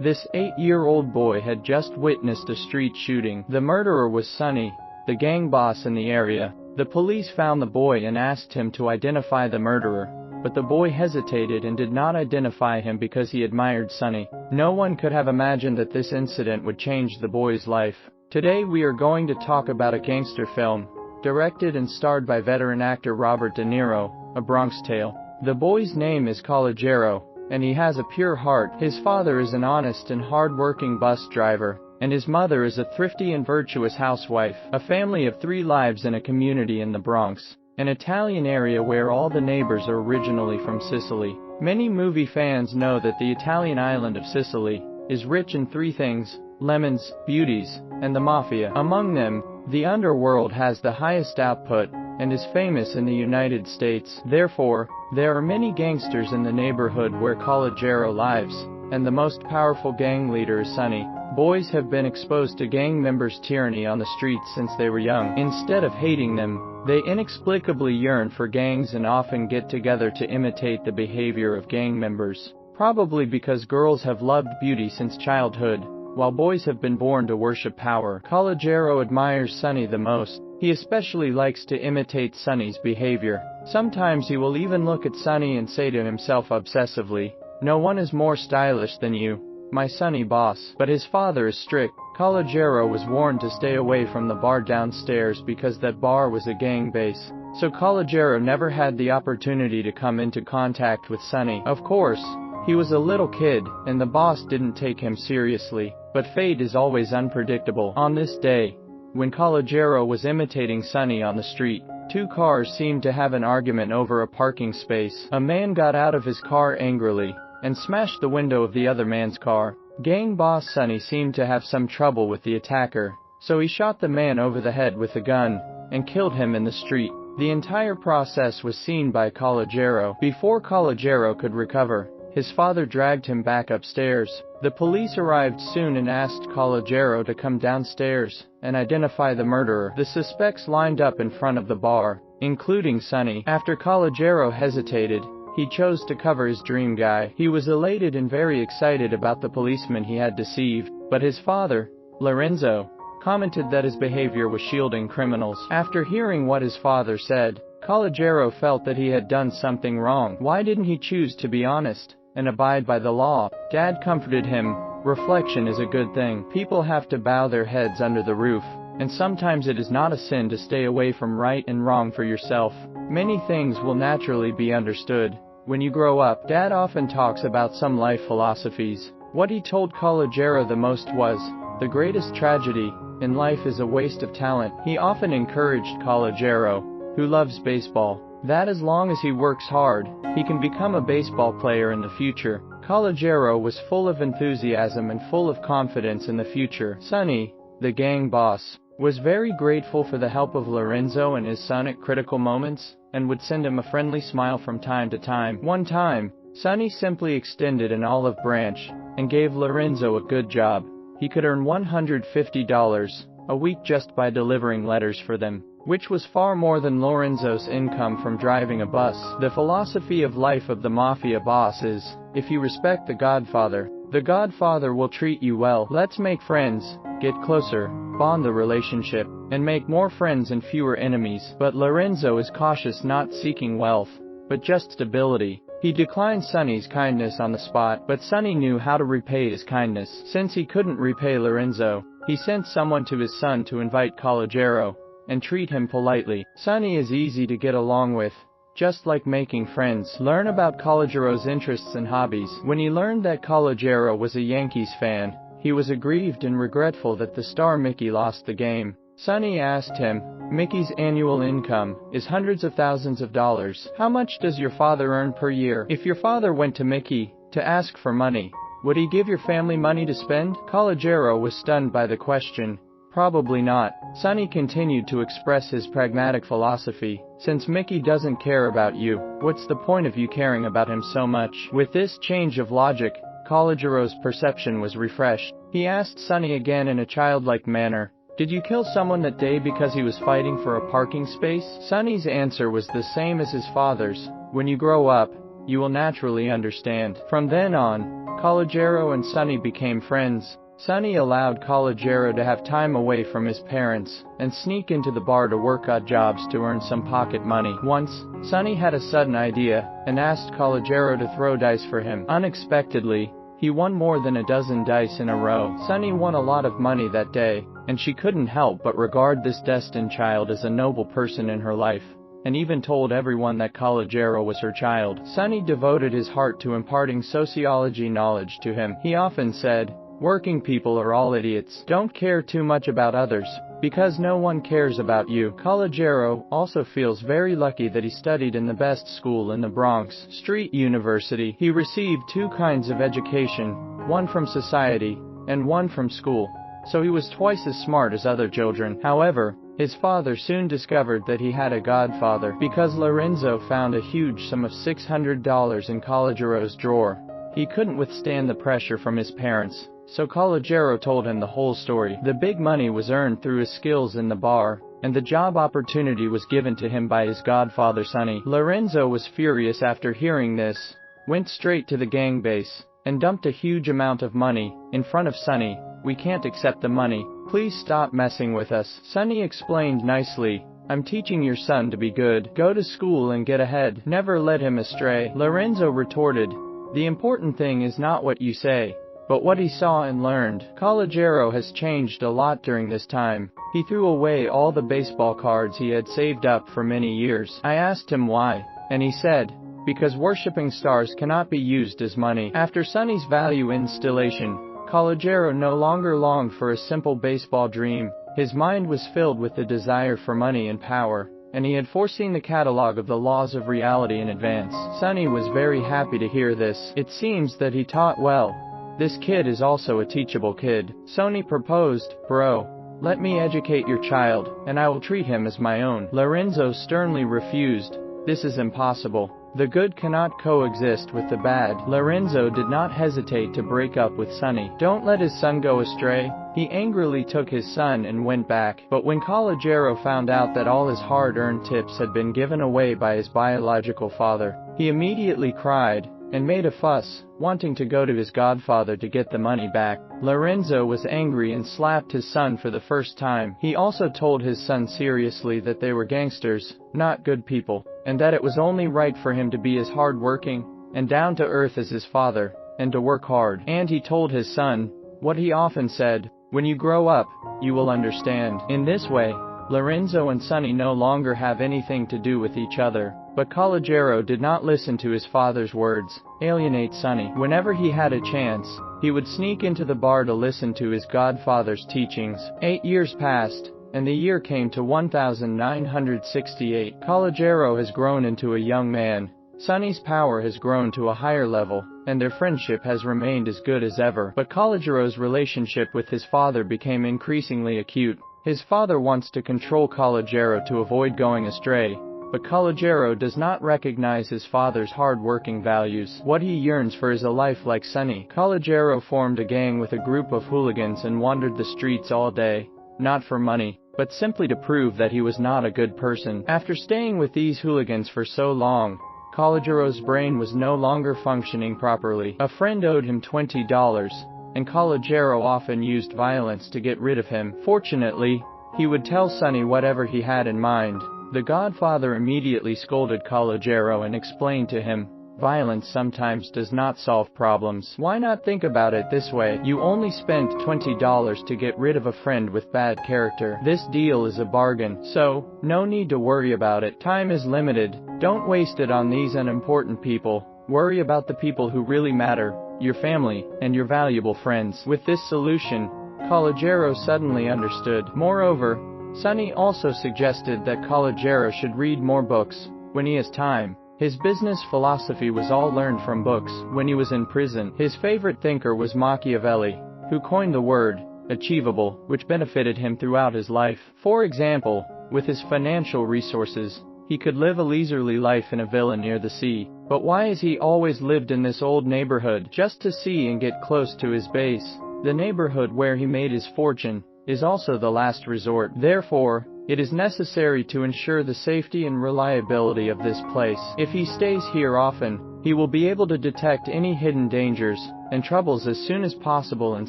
This 8-year-old boy had just witnessed a street shooting. The murderer was Sonny, the gang boss in the area. The police found the boy and asked him to identify the murderer, but the boy hesitated and did not identify him because he admired Sonny. No one could have imagined that this incident would change the boy's life. Today we are going to talk about a gangster film, directed and starred by veteran actor Robert De Niro, A Bronx Tale. The boy's name is Calogero, and he has a pure heart. His father is an honest and hard-working bus driver, and his mother is a thrifty and virtuous housewife. A family of 3 lives in a community in the Bronx, an Italian area where all the neighbors are originally from Sicily. Many movie fans know that the Italian island of Sicily is rich in 3 things: lemons, beauties, and the mafia. Among them, the underworld has the highest output and is famous in the United States. Therefore, there are many gangsters in the neighborhood where Calogero lives, and the most powerful gang leader is Sonny. Boys have been exposed to gang members' tyranny on the streets since they were young. Instead of hating them, they inexplicably yearn for gangs and often get together to imitate the behavior of gang members. Probably because girls have loved beauty since childhood, while boys have been born to worship power. Calogero admires Sonny the most. He especially likes to imitate Sonny's behavior. Sometimes he will even look at Sonny and say to himself obsessively, "No one is more stylish than you, my Sonny boss." But his father is strict. Calogero was warned to stay away from the bar downstairs because that bar was a gang base. So Calogero never had the opportunity to come into contact with Sonny. Of course, he was a little kid, and the boss didn't take him seriously. But fate is always unpredictable. On this day, when Calogero was imitating Sonny on the street, 2 cars seemed to have an argument over a parking space. A man got out of his car angrily and smashed the window of the other man's car. Gang boss Sonny seemed to have some trouble with the attacker, so he shot the man over the head with a gun and killed him in the street. The entire process was seen by Calogero. Before Calogero could recover, his father dragged him back upstairs. The police arrived soon and asked Calogero to come downstairs and identify the murderer. The suspects lined up in front of the bar, including Sonny. After Calogero hesitated, he chose to cover his dream guy. He was elated and very excited about the policeman he had deceived, but his father, Lorenzo, commented that his behavior was shielding criminals. After hearing what his father said, Calogero felt that he had done something wrong. Why didn't he choose to be honest and abide by the law? Dad comforted him. Reflection is a good thing. People have to bow their heads under the roof, and sometimes it is not a sin to stay away from right and wrong for yourself. Many things will naturally be understood when you grow up. Dad often talks about some life philosophies. What he told Calogero the most was, the greatest tragedy in life is a waste of talent. He often encouraged Calogero, who loves baseball, that as long as he works hard, he can become a baseball player in the future. Calogero was full of enthusiasm and full of confidence in the future. Sonny, the gang boss, was very grateful for the help of Lorenzo and his son at critical moments, and would send him a friendly smile from time to time. One time, Sonny simply extended an olive branch and gave Lorenzo a good job. He could earn $150 a week just by delivering letters for them, which was far more than Lorenzo's income from driving a bus. The philosophy of life of the mafia boss is, if you respect the Godfather will treat you well. Let's make friends, get closer, bond the relationship, and make more friends and fewer enemies. But Lorenzo is cautious, not seeking wealth, but just stability. He declined Sonny's kindness on the spot, but Sonny knew how to repay his kindness. Since he couldn't repay Lorenzo, he sent someone to his son to invite Calogero and treat him politely. Sonny is easy to get along with, just like making friends. Learn about Calogero's interests and hobbies. When he learned that Calogero was a Yankees fan, he was aggrieved and regretful that the star Mickey lost the game. Sonny asked him, "Mickey's annual income is hundreds of thousands of dollars. How much does your father earn per year? If your father went to Mickey to ask for money, would he give your family money to spend?" Calogero was stunned by the question. Probably not. Sonny continued to express his pragmatic philosophy. Since Mickey doesn't care about you, what's the point of you caring about him so much? With this change of logic, Calogero's perception was refreshed. He asked Sonny again in a childlike manner, "Did you kill someone that day because he was fighting for a parking space?" Sonny's answer was the same as his father's. When you grow up, you will naturally understand. From then on, Calogero and Sonny became friends. Sonny allowed Calogero to have time away from his parents and sneak into the bar to work odd jobs to earn some pocket money. Once, Sonny had a sudden idea and asked Calogero to throw dice for him. Unexpectedly, he won more than a dozen dice in a row. Sonny won a lot of money that day, and she couldn't help but regard this destined child as a noble person in her life, and even told everyone that Calogero was her child. Sonny devoted his heart to imparting sociology knowledge to him. He often said, "Working people are all idiots. Don't care too much about others, because no one cares about you." Calogero also feels very lucky that he studied in the best school in the Bronx, Street University. He received two kinds of education, one from society and one from school, so he was twice as smart as other children. However, his father soon discovered that he had a godfather, because Lorenzo found a huge sum of $600 in Calogero's drawer. He couldn't withstand the pressure from his parents, so Calogero told him the whole story. The big money was earned through his skills in the bar, and the job opportunity was given to him by his godfather Sonny. Lorenzo was furious after hearing this, went straight to the gang base, and dumped a huge amount of money in front of Sonny. "We can't accept the money. Please stop messing with us." Sonny explained nicely, "I'm teaching your son to be good. Go to school and get ahead. Never let him astray." Lorenzo retorted, "The important thing is not what you say, but what he saw and learned." Calogero has changed a lot during this time. He threw away all the baseball cards he had saved up for many years. I asked him why, and he said, "Because worshipping stars cannot be used as money." After Sonny's value installation, Calogero no longer longed for a simple baseball dream. His mind was filled with the desire for money and power, and he had foreseen the catalog of the laws of reality in advance. Sonny was very happy to hear this. It seems that he taught well. This kid is also a teachable kid. Sonny proposed, "Bro, let me educate your child, and I will treat him as my own." Lorenzo sternly refused. "This is impossible. The good cannot coexist with the bad." Lorenzo did not hesitate to break up with Sonny. "Don't let his son go astray." He angrily took his son and went back. But when Calogero found out that all his hard-earned tips had been given away by his biological father, he immediately cried and made a fuss, wanting to go to his godfather to get the money back. Lorenzo was angry and slapped his son for the first time. He also told his son seriously that they were gangsters, not good people, and that it was only right for him to be as hard-working and down-to-earth as his father, and to work hard. And he told his son what he often said, "When you grow up, you will understand." In this way, Lorenzo and Sonny no longer have anything to do with each other. But Calogero did not listen to his father's words, alienate Sonny. Whenever he had a chance, he would sneak into the bar to listen to his godfather's teachings. 8 years passed, and the year came to 1968. Calogero has grown into a young man. Sonny's power has grown to a higher level, and their friendship has remained as good as ever. But Calogero's relationship with his father became increasingly acute. His father wants to control Calogero to avoid going astray, but Calogero does not recognize his father's hard-working values. What he yearns for is a life like Sonny. Calogero formed a gang with a group of hooligans and wandered the streets all day, not for money, but simply to prove that he was not a good person. After staying with these hooligans for so long, Calogero's brain was no longer functioning properly. A friend owed him $20, and Calogero often used violence to get rid of him. Fortunately, he would tell Sonny whatever he had in mind. The godfather immediately scolded Calogero and explained to him, "Violence sometimes does not solve problems. Why not think about it this way? You only spent $20 to get rid of a friend with bad character. This deal is a bargain, so no need to worry about it. Time is limited. Don't waste it on these unimportant people. Worry about the people who really matter, your family, and your valuable friends." With this solution, Calogero suddenly understood. Moreover, Sonny also suggested that Calogero should read more books when he has time. His business philosophy was all learned from books. When he was in prison, his favorite thinker was Machiavelli, who coined the word achievable, which benefited him throughout his life. For example, with his financial resources, he could live a leisurely life in a villa near the sea. But why has he always lived in this old neighborhood? Just to see and get close to his base. The neighborhood where he made his fortune is also the last resort. Therefore, it is necessary to ensure the safety and reliability of this place. If he stays here often, He will be able to detect any hidden dangers and troubles as soon as possible and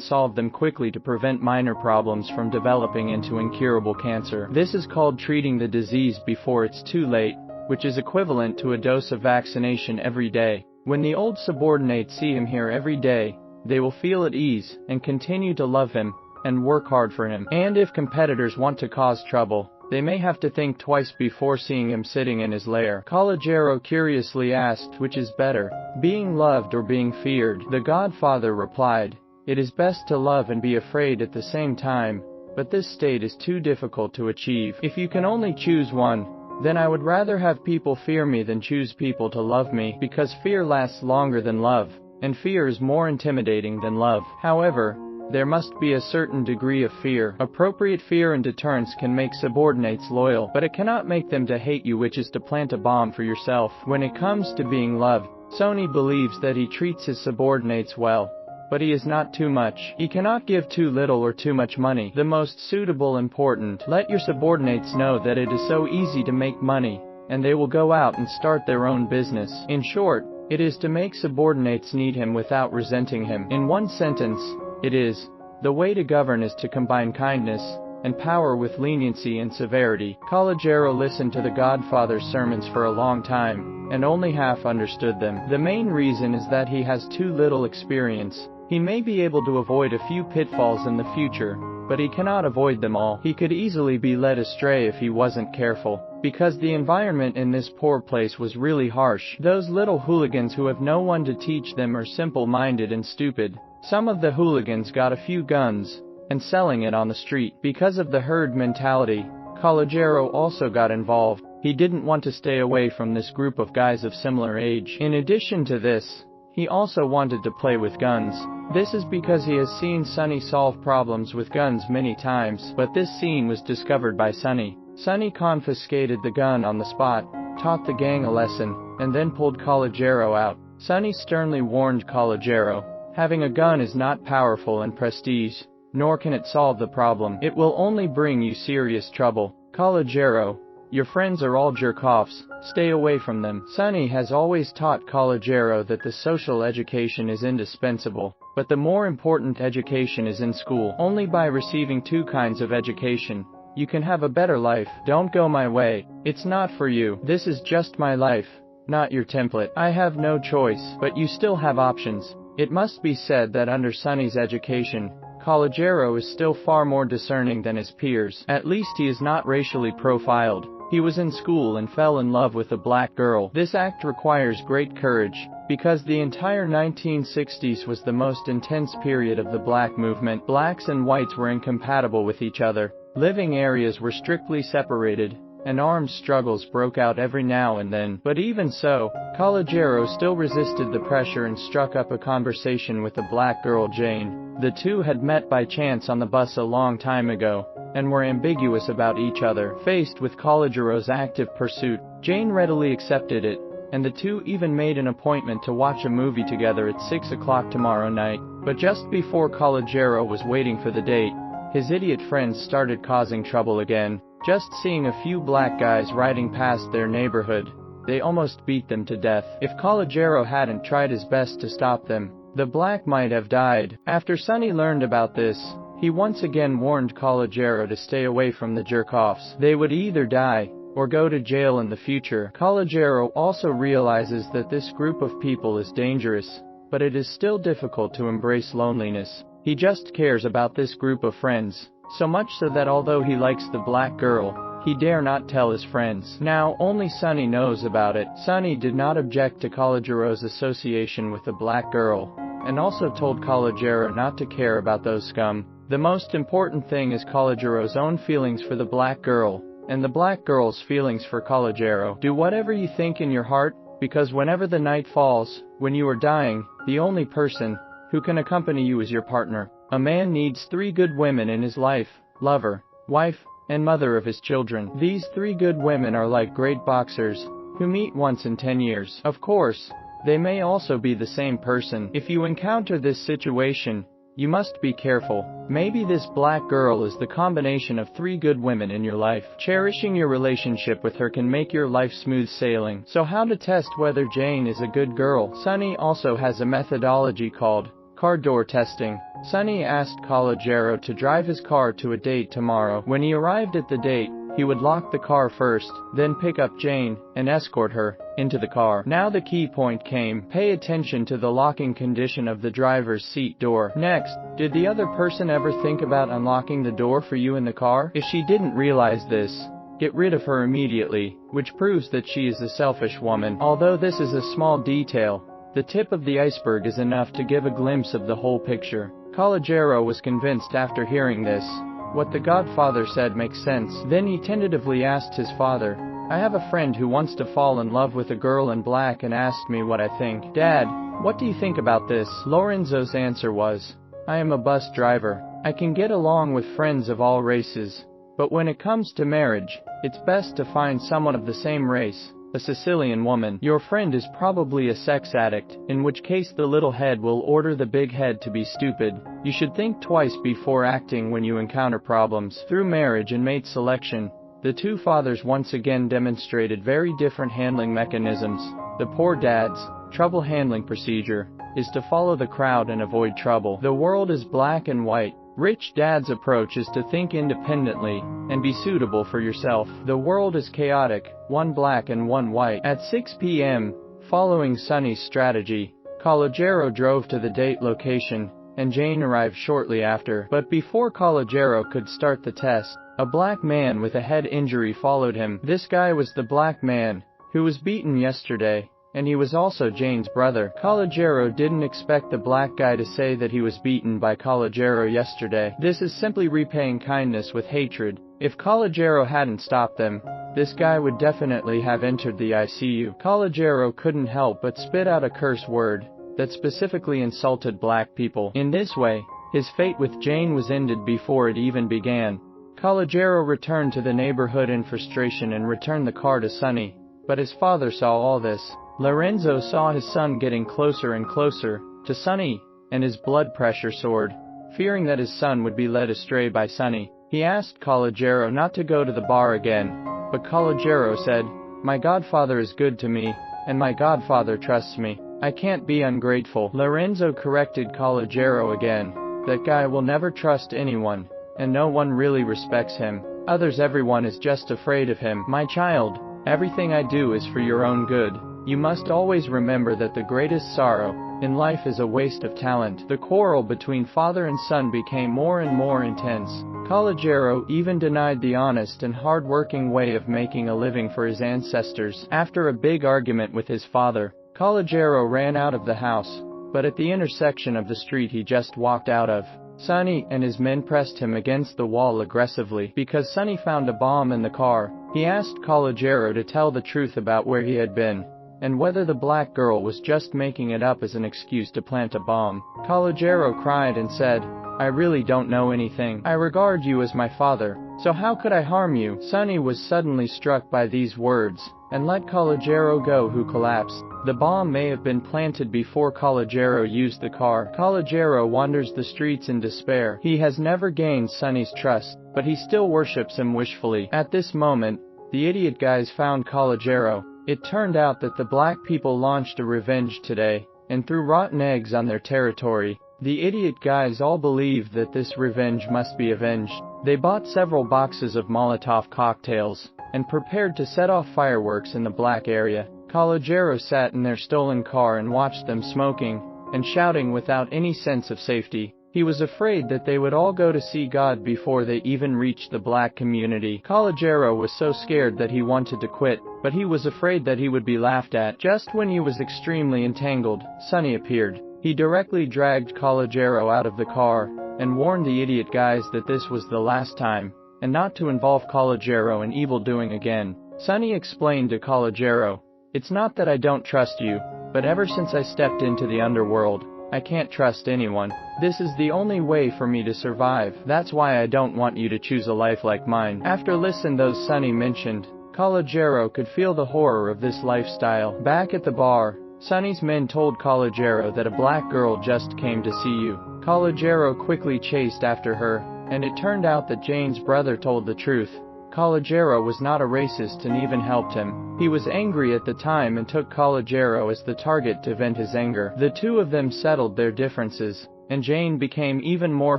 solve them quickly to prevent minor problems from developing into incurable cancer. This is called treating the disease before it's too late, which is equivalent to a dose of vaccination every day. When the old subordinates see him here every day, they will feel at ease and continue to love him and work hard for him. And if competitors want to cause trouble, they may have to think twice before seeing him sitting in his lair. Calogero curiously asked, which is better, being loved or being feared? The Godfather replied, it is best to love and be afraid at the same time, but this state is too difficult to achieve. If you can only choose one, then I would rather have people fear me than choose people to love me, because fear lasts longer than love, and fear is more intimidating than love. However, there must be a certain degree of fear. Appropriate fear and deterrence can make subordinates loyal, but it cannot make them to hate you, which is to plant a bomb for yourself. When it comes to being loved, Sony believes that he treats his subordinates well, but he is not too much. He cannot give too little or too much money. The most suitable important. Let your subordinates know that it is so easy to make money, and they will go out and start their own business. In short, it is to make subordinates need him without resenting him. In one sentence, it is, the way to govern is to combine kindness and power with leniency and severity. Calogero listened to the Godfather's sermons for a long time, and only half understood them. The main reason is that he has too little experience. He may be able to avoid a few pitfalls in the future, but he cannot avoid them all. He could easily be led astray if he wasn't careful, because the environment in this poor place was really harsh. Those little hooligans who have no one to teach them are simple-minded and stupid. Some of the hooligans got a few guns and selling it on the street. Because of the herd mentality, Calogero also got involved. He didn't want to stay away from this group of guys of similar age. In addition to this, he also wanted to play with guns. This is because he has seen Sonny solve problems with guns many times, but this scene was discovered by Sonny. Sonny confiscated the gun on the spot, taught the gang a lesson, and then pulled Calogero out. Sonny sternly warned Calogero, having a gun is not powerful and prestige, nor can it solve the problem. It will only bring you serious trouble. Calogero, your friends are all jerk-offs, stay away from them. Sonny has always taught Calogero that the social education is indispensable, but the more important education is in school. Only by receiving two kinds of education, you can have a better life. Don't go my way, it's not for you. This is just my life, not your template. I have no choice, but you still have options. It must be said that under Sonny's education, Calogero is still far more discerning than his peers. At least he is not racially profiled. He was in school and fell in love with a black girl. This act requires great courage, because the entire 1960s was the most intense period of the black movement. Blacks and whites were incompatible with each other. Living areas were strictly separated, and armed struggles broke out every now and then. But even so, Calogero still resisted the pressure and struck up a conversation with the black girl Jane. The two had met by chance on the bus a long time ago, and were ambiguous about each other. Faced with Calogero's active pursuit, Jane readily accepted it, and the two even made an appointment to watch a movie together at 6 o'clock tomorrow night. But just before Calogero was waiting for the date, his idiot friends started causing trouble again. Just seeing a few black guys riding past their neighborhood, they almost beat them to death. If Calogero hadn't tried his best to stop them, the black might have died. After Sonny learned about this, he once again warned Calogero to stay away from the jerk-offs. They would either die or go to jail in the future. Calogero also realizes that this group of people is dangerous, but it is still difficult to embrace loneliness. He just cares about this group of friends, so much so that although he likes the black girl, he dare not tell his friends. Now only Sonny knows about it. Sonny did not object to Calogero's association with the black girl, and also told Calogero not to care about those scum. The most important thing is Calogero's own feelings for the black girl, and the black girl's feelings for Calogero. Do whatever you think in your heart, because whenever the night falls, when you are dying, the only person who can accompany you is your partner. A man needs 3 good women in his life: lover, wife, and mother of his children. These 3 good women are like great boxers, who meet once in 10 years. Of course, they may also be the same person. If you encounter this situation, You must be careful. Maybe this black girl is the combination of 3 good women in your life. Cherishing your relationship with her can make your life smooth sailing. So how to test whether Jane is a good girl? Sunny also has a methodology called car door testing. Sunny asked Calogero to drive his car to a date tomorrow. When he arrived at the date, he would lock the car first, then pick up Jane, and escort her into the car. Now the key point came. Pay attention to the locking condition of the driver's seat door. Next, did the other person ever think about unlocking the door for you in the car? If she didn't realize this, get rid of her immediately, which proves that she is a selfish woman. Although this is a small detail, the tip of the iceberg is enough to give a glimpse of the whole picture. Calogero was convinced after hearing this. What the Godfather said makes sense. Then he tentatively asked his father, I have a friend who wants to fall in love with a girl in black and asked me what I think. Dad, what do you think about this? Lorenzo's answer was, I am a bus driver. I can get along with friends of all races. But when it comes to marriage, it's best to find someone of the same race. A Sicilian woman. Your friend is probably a sex addict, in which case the little head will order the big head to be stupid. You should think twice before acting when you encounter problems. Through marriage and mate selection, the two fathers once again demonstrated very different handling mechanisms. The poor dad's trouble handling procedure is to follow the crowd and avoid trouble. The world is black and white. Rich dad's approach is to think independently and be suitable for yourself. The world is chaotic, one black and one white. At 6 p.m., following Sunny's strategy, Calogero drove to the date location, and Jane arrived shortly after. But before Calogero could start the test, a black man with a head injury followed him. This guy was the black man who was beaten yesterday, and he was also Jane's brother. Calogero didn't expect the black guy to say that he was beaten by Calogero yesterday. This is simply repaying kindness with hatred. If Calogero hadn't stopped them, this guy would definitely have entered the ICU. Calogero couldn't help but spit out a curse word that specifically insulted black people. In this way, his fate with Jane was ended before it even began. Calogero returned to the neighborhood in frustration and returned the car to Sunny. But his father saw all this. Lorenzo saw his son getting closer and closer to Sunny, and his blood pressure soared. Fearing that his son would be led astray by Sunny, he asked Calogero not to go to the bar again. But Calogero said, My godfather is good to me, and my godfather trusts me. I can't be ungrateful. Lorenzo corrected Calogero again. That guy will never trust anyone, and no one really respects him. Everyone is just afraid of him. My child, everything I do is for your own good. You must always remember that the greatest sorrow in life is a waste of talent. The quarrel between father and son became more and more intense. Calogero even denied the honest and hard-working way of making a living for his ancestors. After a big argument with his father, Calogero ran out of the house, but at the intersection of the street he just walked out of, Sunny and his men pressed him against the wall aggressively. Because Sunny found a bomb in the car, he asked Calogero to tell the truth about where he had been, and whether the black girl was just making it up as an excuse to plant a bomb. Calogero cried and said, I really don't know anything. I regard you as my father, so how could I harm you? Sunny was suddenly struck by these words, and let Calogero go, who collapsed. The bomb may have been planted before Calogero used the car. Calogero wanders the streets in despair. He has never gained Sunny's trust, but he still worships him wishfully. At this moment, the idiot guys found Calogero. It turned out that the black people launched a revenge today, and threw rotten eggs on their territory. The idiot guys all believed that this revenge must be avenged. They bought several boxes of Molotov cocktails, and prepared to set off fireworks in the black area. Calogero sat in their stolen car and watched them smoking and shouting without any sense of safety. He was afraid that they would all go to see God before they even reached the black community. Calogero was so scared that he wanted to quit, but he was afraid that he would be laughed at. Just when he was extremely entangled, Sunny appeared. He directly dragged Calogero out of the car, and warned the idiot guys that this was the last time, and not to involve Calogero in evildoing again. Sunny explained to Calogero, It's not that I don't trust you, but ever since I stepped into the underworld, I can't trust anyone. This is the only way for me to survive. That's why I don't want you to choose a life like mine. After listening to those Sunny mentioned, Calogero could feel the horror of this lifestyle. Back at the bar, Sunny's men told Calogero that a black girl just came to see you. Calogero quickly chased after her, and it turned out that Jane's brother told the truth. Calogero was not a racist and even helped him. He was angry at the time and took Calogero as the target to vent his anger. The two of them settled their differences, and Jane became even more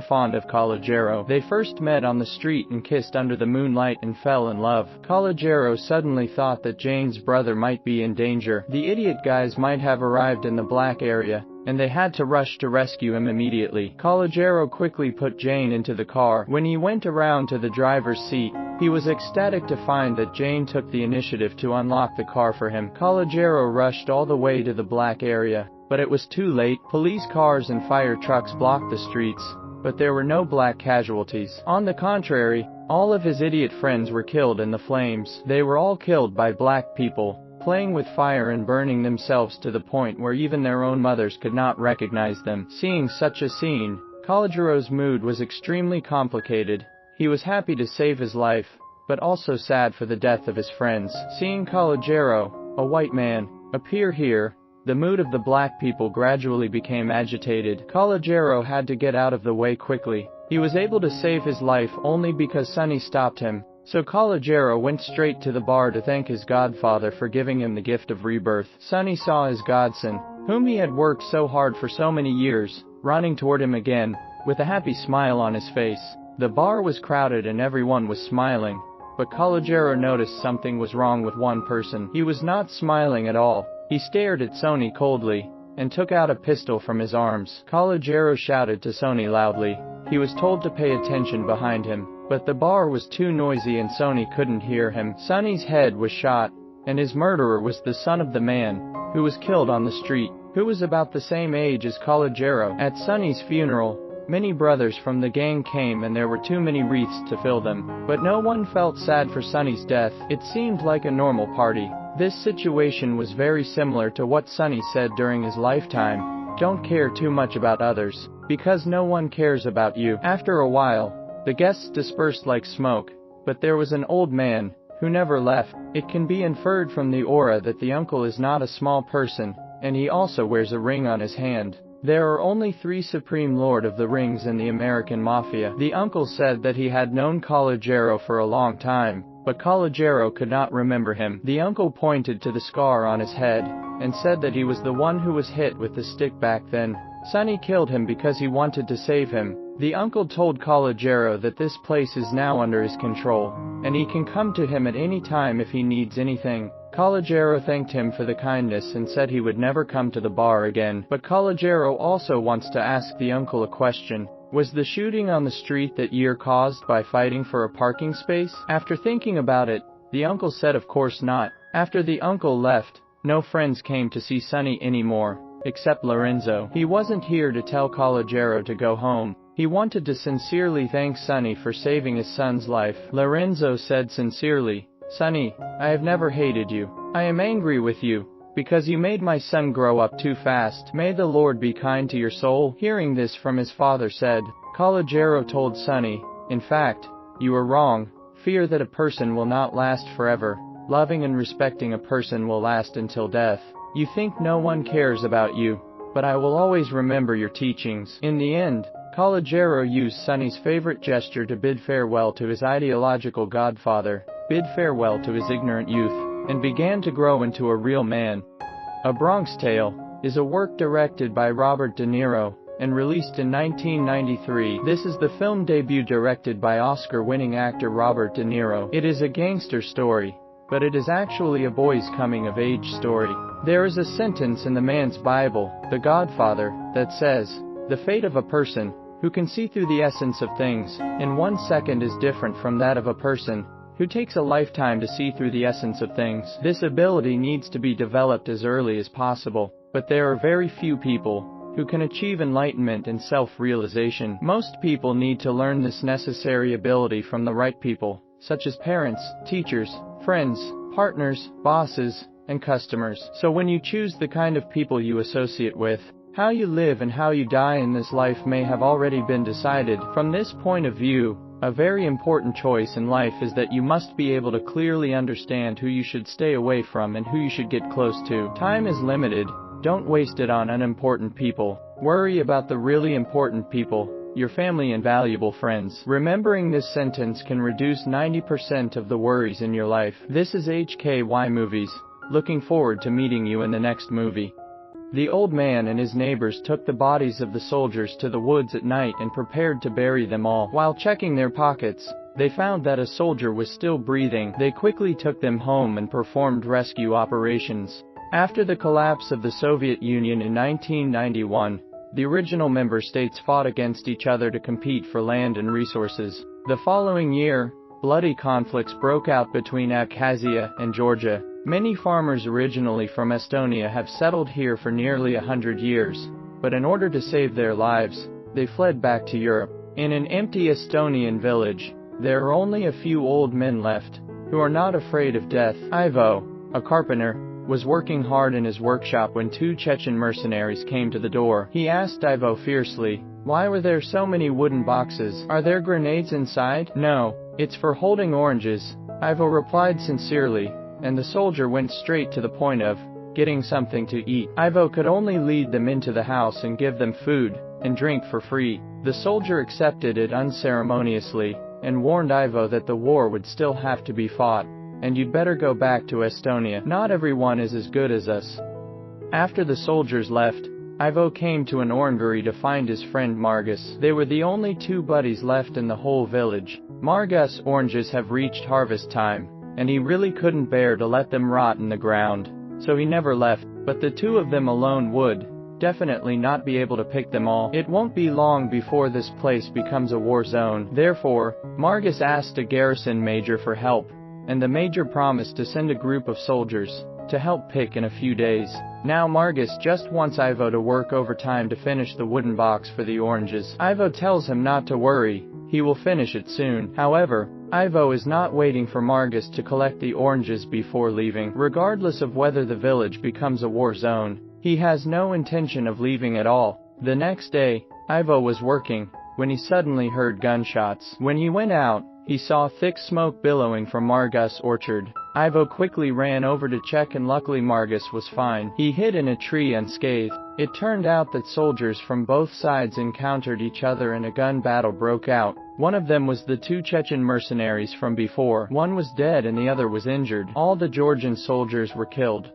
fond of Calogero. They first met on the street and kissed under the moonlight and fell in love. Calogero suddenly thought that Jane's brother might be in danger. The idiot guys might have arrived in the black area, and they had to rush to rescue him immediately. Calogero quickly put Jane into the car. When he went around to the driver's seat, he was ecstatic to find that Jane took the initiative to unlock the car for him. Calogero rushed all the way to the black area, but it was too late. Police cars and fire trucks blocked the streets, but there were no black casualties. On the contrary, all of his idiot friends were killed in the flames. They were all killed by black people, playing with fire and burning themselves to the point where even their own mothers could not recognize them. Seeing such a scene, Calogero's mood was extremely complicated. He was happy to save his life, but also sad for the death of his friends. Seeing Calogero, a white man, appear here, the mood of the black people gradually became agitated. Calogero had to get out of the way quickly. He was able to save his life only because Sonny stopped him. So Calogero went straight to the bar to thank his godfather for giving him the gift of rebirth. Sonny saw his godson, whom he had worked so hard for so many years, running toward him again, with a happy smile on his face. The bar was crowded and everyone was smiling, but Calogero noticed something was wrong with one person. He was not smiling at all. He stared at Sonny coldly, and took out a pistol from his arms. Calogero shouted to Sonny loudly. He was told to pay attention behind him, but the bar was too noisy and Sonny couldn't hear him. Sonny's head was shot, and his murderer was the son of the man who was killed on the street, who was about the same age as Calogero. At Sonny's funeral, many brothers from the gang came and there were too many wreaths to fill them, but no one felt sad for Sonny's death. It seemed like a normal party. This situation was very similar to what Sonny said during his lifetime: don't care too much about others, because no one cares about you. After a while, the guests dispersed like smoke, but there was an old man who never left. It can be inferred from the aura that the uncle is not a small person, and he also wears a ring on his hand. There are only 3 Supreme Lord of the Rings in the American Mafia. The uncle said that he had known Calogero for a long time, but Calogero could not remember him. The uncle pointed to the scar on his head, and said that he was the one who was hit with the stick back then. Sonny killed him because he wanted to save him. The uncle told Calogero that this place is now under his control, and he can come to him at any time if he needs anything. Calogero thanked him for the kindness and said he would never come to the bar again. But Calogero also wants to ask the uncle a question. Was the shooting on the street that year caused by fighting for a parking space? After thinking about it, the uncle said of course not. After the uncle left, no friends came to see Sonny anymore, except Lorenzo. He wasn't here to tell Calogero to go home. He wanted to sincerely thank Sonny for saving his son's life. Lorenzo said sincerely, "Sonny, I have never hated you. I am angry with you, because you made my son grow up too fast. May the Lord be kind to your soul." Hearing this from his father said, Calogero told Sonny, "In fact, you are wrong. Fear that a person will not last forever. Loving and respecting a person will last until death. You think no one cares about you, but I will always remember your teachings." In the end, Calogero used Sonny's favorite gesture to bid farewell to his ideological godfather, bid farewell to his ignorant youth, and began to grow into a real man. A Bronx Tale is a work directed by Robert De Niro and released in 1993. This is the film debut directed by Oscar-winning actor Robert De Niro. It is a gangster story, but it is actually a boy's coming-of-age story. There is a sentence in the man's Bible, The Godfather, that says, "The fate of a person who can see through the essence of things in 1 second is different from that of a person who takes a lifetime to see through the essence of things." This ability needs to be developed as early as possible, but there are very few people who can achieve enlightenment and self-realization. Most people need to learn this necessary ability from the right people, such as parents, teachers, friends, partners, bosses, and customers. So when you choose the kind of people you associate with, how you live and how you die in this life may have already been decided. From this point of view, a very important choice in life is that you must be able to clearly understand who you should stay away from and who you should get close to. Time is limited. Don't waste it on unimportant people. Worry about the really important people, your family and valuable friends. Remembering this sentence can reduce 90% of the worries in your life. This is HKY Movies. Looking forward to meeting you in the next movie. The old man and his neighbors took the bodies of the soldiers to the woods at night and prepared to bury them all. While checking their pockets, they found that a soldier was still breathing. They quickly took them home and performed rescue operations. After the collapse of the Soviet Union in 1991, the original member states fought against each other to compete for land and resources. The following year, bloody conflicts broke out between Abkhazia and Georgia. Many farmers originally from Estonia have settled here for nearly 100 years, but in order to save their lives, they fled back to Europe. In an empty Estonian village, there are only a few old men left, who are not afraid of death. Ivo, a carpenter, was working hard in his workshop when two Chechen mercenaries came to the door. He asked Ivo fiercely, "Why were there so many wooden boxes? Are there grenades inside?" "No, it's for holding oranges," Ivo replied sincerely, and the soldier went straight to the point of getting something to eat. Ivo could only lead them into the house and give them food and drink for free. The soldier accepted it unceremoniously and warned Ivo that the war would still have to be fought, and you'd better go back to Estonia. Not everyone is as good as us. After the soldiers left, Ivo came to an orangery to find his friend Margus. They were the only two buddies left in the whole village. Margus' oranges have reached harvest time, and he really couldn't bear to let them rot in the ground, so he never left. But the two of them alone would definitely not be able to pick them all. It won't be long before this place becomes a war zone. Therefore, Margus asked a garrison major for help, and the major promised to send a group of soldiers to help pick in a few days. Now Margus just wants Ivo to work overtime to finish the wooden box for the oranges. Ivo tells him not to worry, he will finish it soon. However, Ivo is not waiting for Margus to collect the oranges before leaving. Regardless of whether the village becomes a war zone, he has no intention of leaving at all. The next day, Ivo was working, when he suddenly heard gunshots. When he went out, he saw thick smoke billowing from Margus' orchard. Ivo quickly ran over to check, and luckily Margus was fine. He hid in a tree unscathed. It turned out that soldiers from both sides encountered each other and a gun battle broke out. One of them was the two Chechen mercenaries from before. One was dead and the other was injured. All the Georgian soldiers were killed.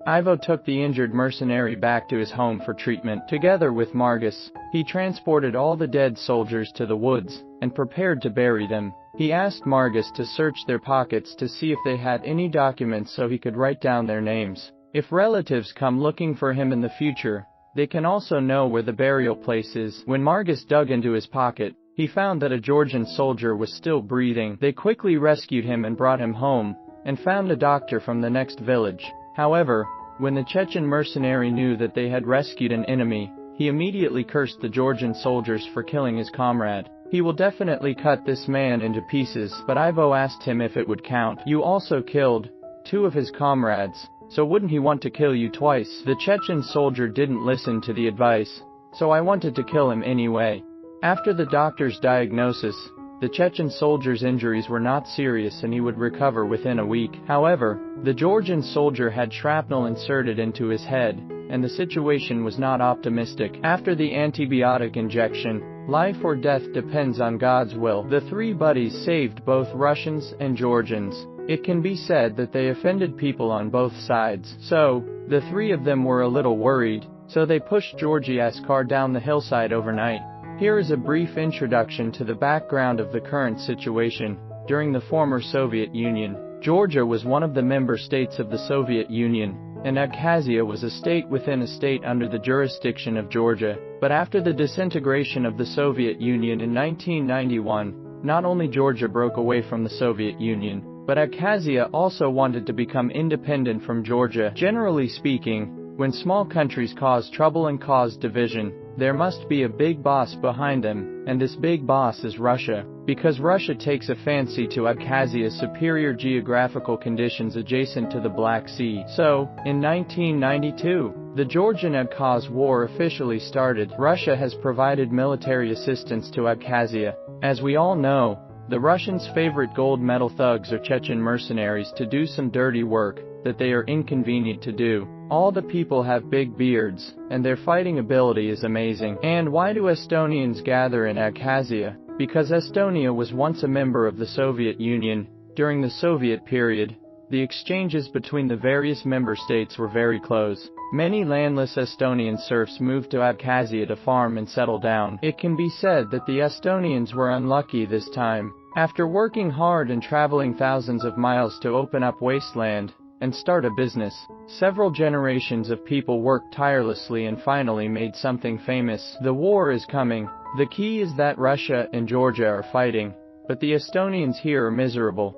Ivo took the injured mercenary back to his home for treatment. Together with Margus, he transported all the dead soldiers to the woods and prepared to bury them. He asked Margus to search their pockets to see if they had any documents so he could write down their names. If relatives come looking for him in the future, they can also know where the burial place is. When Margus dug into his pocket, he found that a Georgian soldier was still breathing. They quickly rescued him and brought him home, and found a doctor from the next village. However, when the Chechen mercenary knew that they had rescued an enemy, he immediately cursed the Georgian soldiers for killing his comrade. He will definitely cut this man into pieces, but Ivo asked him if it would count. You also killed two of his comrades, so wouldn't he want to kill you twice? The Chechen soldier didn't listen to the advice, so I wanted to kill him anyway. After the doctor's diagnosis, the Chechen soldier's injuries were not serious and he would recover within a week. However, the Georgian soldier had shrapnel inserted into his head, and the situation was not optimistic. After the antibiotic injection, life or death depends on God's will. The three buddies saved both Russians and Georgians. It can be said that they offended people on both sides. So, the three of them were a little worried, so they pushed Georgia's car down the hillside overnight. Here is a brief introduction to the background of the current situation. During the former Soviet Union, Georgia was one of the member states of the Soviet Union, and Abkhazia was a state within a state under the jurisdiction of Georgia. But after the disintegration of the Soviet Union in 1991, not only Georgia broke away from the Soviet Union, but Abkhazia also wanted to become independent from Georgia. Generally speaking, when small countries cause trouble and cause division, there must be a big boss behind them, and this big boss is Russia. Because Russia takes a fancy to Abkhazia's superior geographical conditions adjacent to the Black Sea. So, in 1992, the Georgian-Abkhaz War officially started. Russia has provided military assistance to Abkhazia. As we all know, the Russians' favorite gold medal thugs are Chechen mercenaries to do some dirty work that they are inconvenient to do. All the people have big beards, and their fighting ability is amazing. And why do Estonians gather in Abkhazia? Because Estonia was once a member of the Soviet Union. During the Soviet period, the exchanges between the various member states were very close. Many landless Estonian serfs moved to Abkhazia to farm and settle down. It can be said that the Estonians were unlucky this time. After working hard and traveling thousands of miles to open up wasteland and start a business, several generations of people worked tirelessly and finally made something famous. The war is coming. The key is that Russia and Georgia are fighting, but the Estonians here are miserable.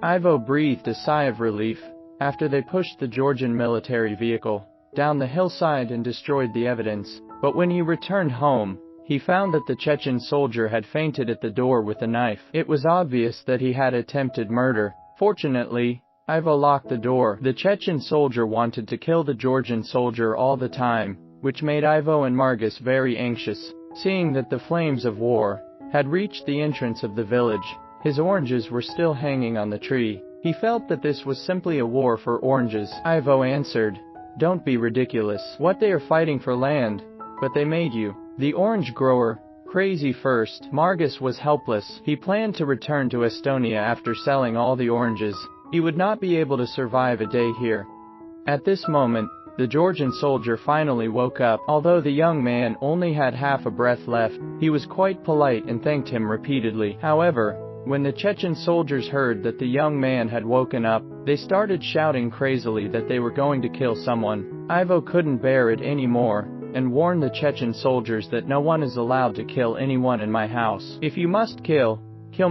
Ivo breathed a sigh of relief after they pushed the Georgian military vehicle down the hillside and destroyed the evidence. But when he returned home, he found that the Chechen soldier had fainted at the door with a knife. It was obvious that he had attempted murder. Fortunately, Ivo locked the door. The Chechen soldier wanted to kill the Georgian soldier all the time, which made Ivo and Margus very anxious. Seeing that the flames of war had reached the entrance of the village, his oranges were still hanging on the tree. He felt that this was simply a war for oranges. Ivo answered, "Don't be ridiculous. What, they are fighting for land, but they made you." The orange grower, crazy first. Margus was helpless. He planned to return to Estonia after selling all the oranges. He would not be able to survive a day here. At this moment, the Georgian soldier finally woke up. Although the young man only had half a breath left, he was quite polite and thanked him repeatedly. However, when the Chechen soldiers heard that the young man had woken up, they started shouting crazily that they were going to kill someone. Ivo couldn't bear it anymore and warned the Chechen soldiers that no one is allowed to kill anyone in my house. If you must kill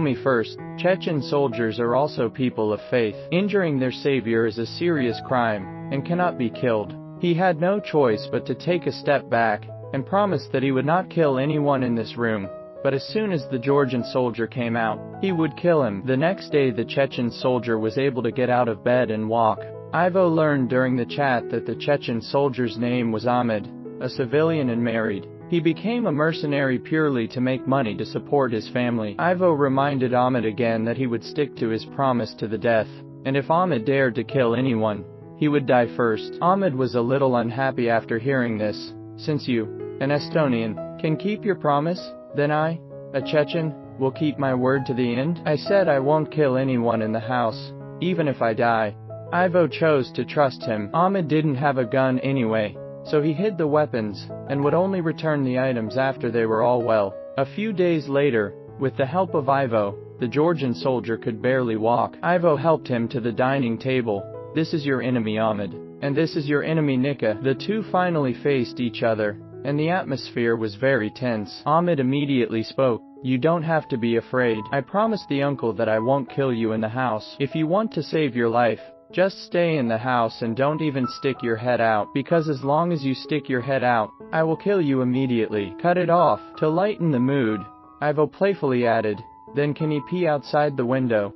me first. Chechen soldiers are also people of faith. Injuring their savior is a serious crime and cannot be killed. He had no choice but to take a step back and promise that he would not kill anyone in this room. But as soon as the Georgian soldier came out, he would kill him. The next day the Chechen soldier was able to get out of bed and walk. Ivo learned during the chat that the Chechen soldier's name was Ahmed, a civilian and married. He became a mercenary purely to make money to support his family. Ivo reminded Ahmed again that he would stick to his promise to the death, and if Ahmed dared to kill anyone, he would die first. Ahmed was a little unhappy after hearing this. "Since you, an Estonian, can keep your promise, then I, a Chechen, will keep my word to the end. I said I won't kill anyone in the house, even if I die." Ivo chose to trust him. Ahmed didn't have a gun anyway, so he hid the weapons and would only return the items after they were all well. A few days later, with the help of Ivo, the Georgian soldier could barely walk. Ivo helped him to the dining table. "This is your enemy Ahmed, and this is your enemy Nika." The two finally faced each other, and the atmosphere was very tense. Ahmed immediately spoke. "You don't have to be afraid. I promised the uncle that I won't kill you in the house. If you want to save your life, just stay in the house and don't even stick your head out, because as long as you stick your head out, I will kill you immediately. Cut it off." To lighten the mood, Ivo playfully added, "Then can he pee outside the window?"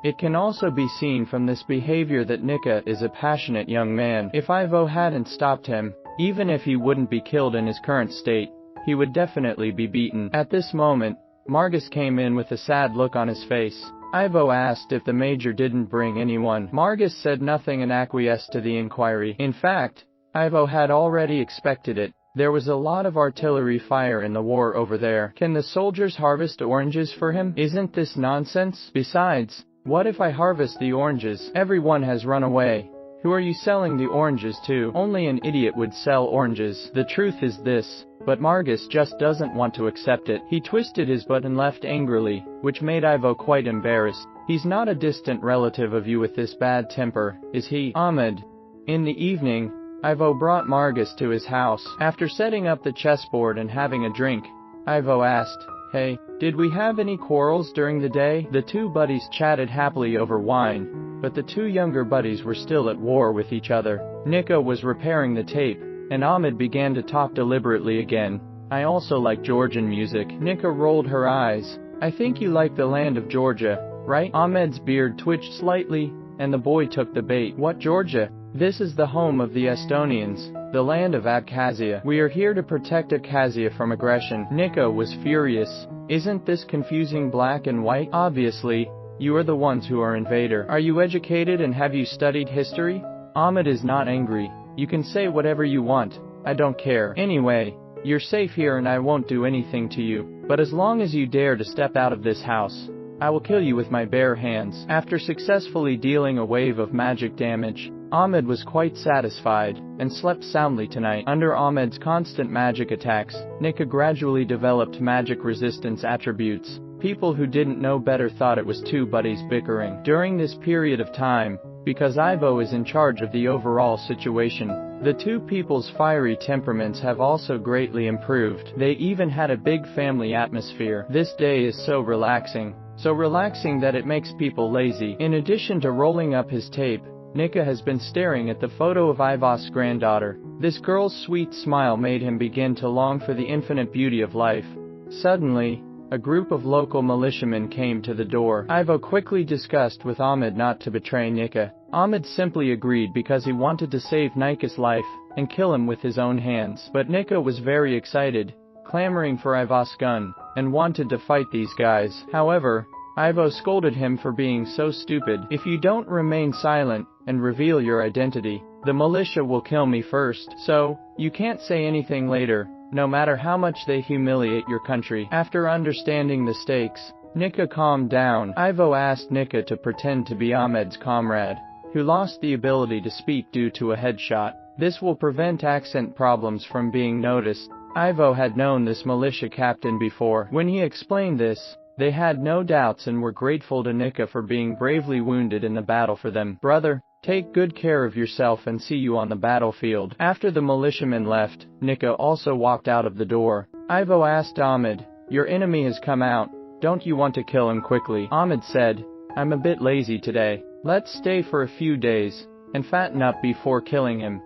It can also be seen from this behavior that Nika is a passionate young man. If Ivo hadn't stopped him, even if he wouldn't be killed in his current state, he would definitely be beaten. At this moment, Margus came in with a sad look on his face. Ivo asked if the major didn't bring anyone. Margus said nothing and acquiesced to the inquiry. In fact, Ivo had already expected it. There was a lot of artillery fire in the war over there. Can the soldiers harvest oranges for him? Isn't this nonsense? Besides, what if I harvest the oranges? Everyone has run away. Who are you selling the oranges to? Only an idiot would sell oranges. The truth is this, but Margus just doesn't want to accept it. He twisted his butt and left angrily, which made Ivo quite embarrassed. He's not a distant relative of you with this bad temper, is he? Ahmed. In the evening, Ivo brought Margus to his house. After setting up the chessboard and having a drink, Ivo asked, "Hey, did we have any quarrels during the day?" The two buddies chatted happily over wine, but the two younger buddies were still at war with each other. Nika was repairing the tape, and Ahmed began to talk deliberately again. "I also like Georgian music." Nika rolled her eyes. "I think you like the land of Georgia, right?" Ahmed's beard twitched slightly, and the boy took the bait. "What Georgia? This is the home of the Estonians, the land of Abkhazia. We are here to protect Abkhazia from aggression." Nika was furious. "Isn't this confusing black and white?" Obviously, You are the ones who are invader. Are you educated and have you studied history? Ahmed is not angry. You can say whatever you want. I don't care. Anyway, you're safe here and I won't do anything to you. But as long as you dare to step out of this house, I will kill you with my bare hands. After successfully dealing a wave of magic damage, Ahmed was quite satisfied, and slept soundly tonight. Under Ahmed's constant magic attacks, Nika gradually developed magic resistance attributes. People who didn't know better thought it was two buddies bickering. During this period of time, because Ivo is in charge of the overall situation, the two people's fiery temperaments have also greatly improved. They even had a big family atmosphere. This day is so relaxing that it makes people lazy. In addition to rolling up his tape, Nika has been staring at the photo of Ivo's granddaughter. This girl's sweet smile made him begin to long for the infinite beauty of life. Suddenly, a group of local militiamen came to the door. Ivo quickly discussed with Ahmed not to betray Nika. Ahmed simply agreed because he wanted to save Nika's life and kill him with his own hands. But Nika was very excited, clamoring for Ivo's gun, and wanted to fight these guys. However, Ivo scolded him for being so stupid. If you don't remain silent and reveal your identity, the militia will kill me first. So, you can't say anything later, no matter how much they humiliate your country. After understanding the stakes, Nika calmed down. Ivo asked Nika to pretend to be Ahmed's comrade, who lost the ability to speak due to a headshot. This will prevent accent problems from being noticed. Ivo had known this militia captain before. When he explained this, they had no doubts and were grateful to Nika for being bravely wounded in the battle for them. Brother, take good care of yourself and see you on the battlefield. After the militiamen left, Nika also walked out of the door. Ivo asked Ahmed, your enemy has come out. Don't you want to kill him quickly? Ahmed said, I'm a bit lazy today. Let's stay for a few days and fatten up before killing him.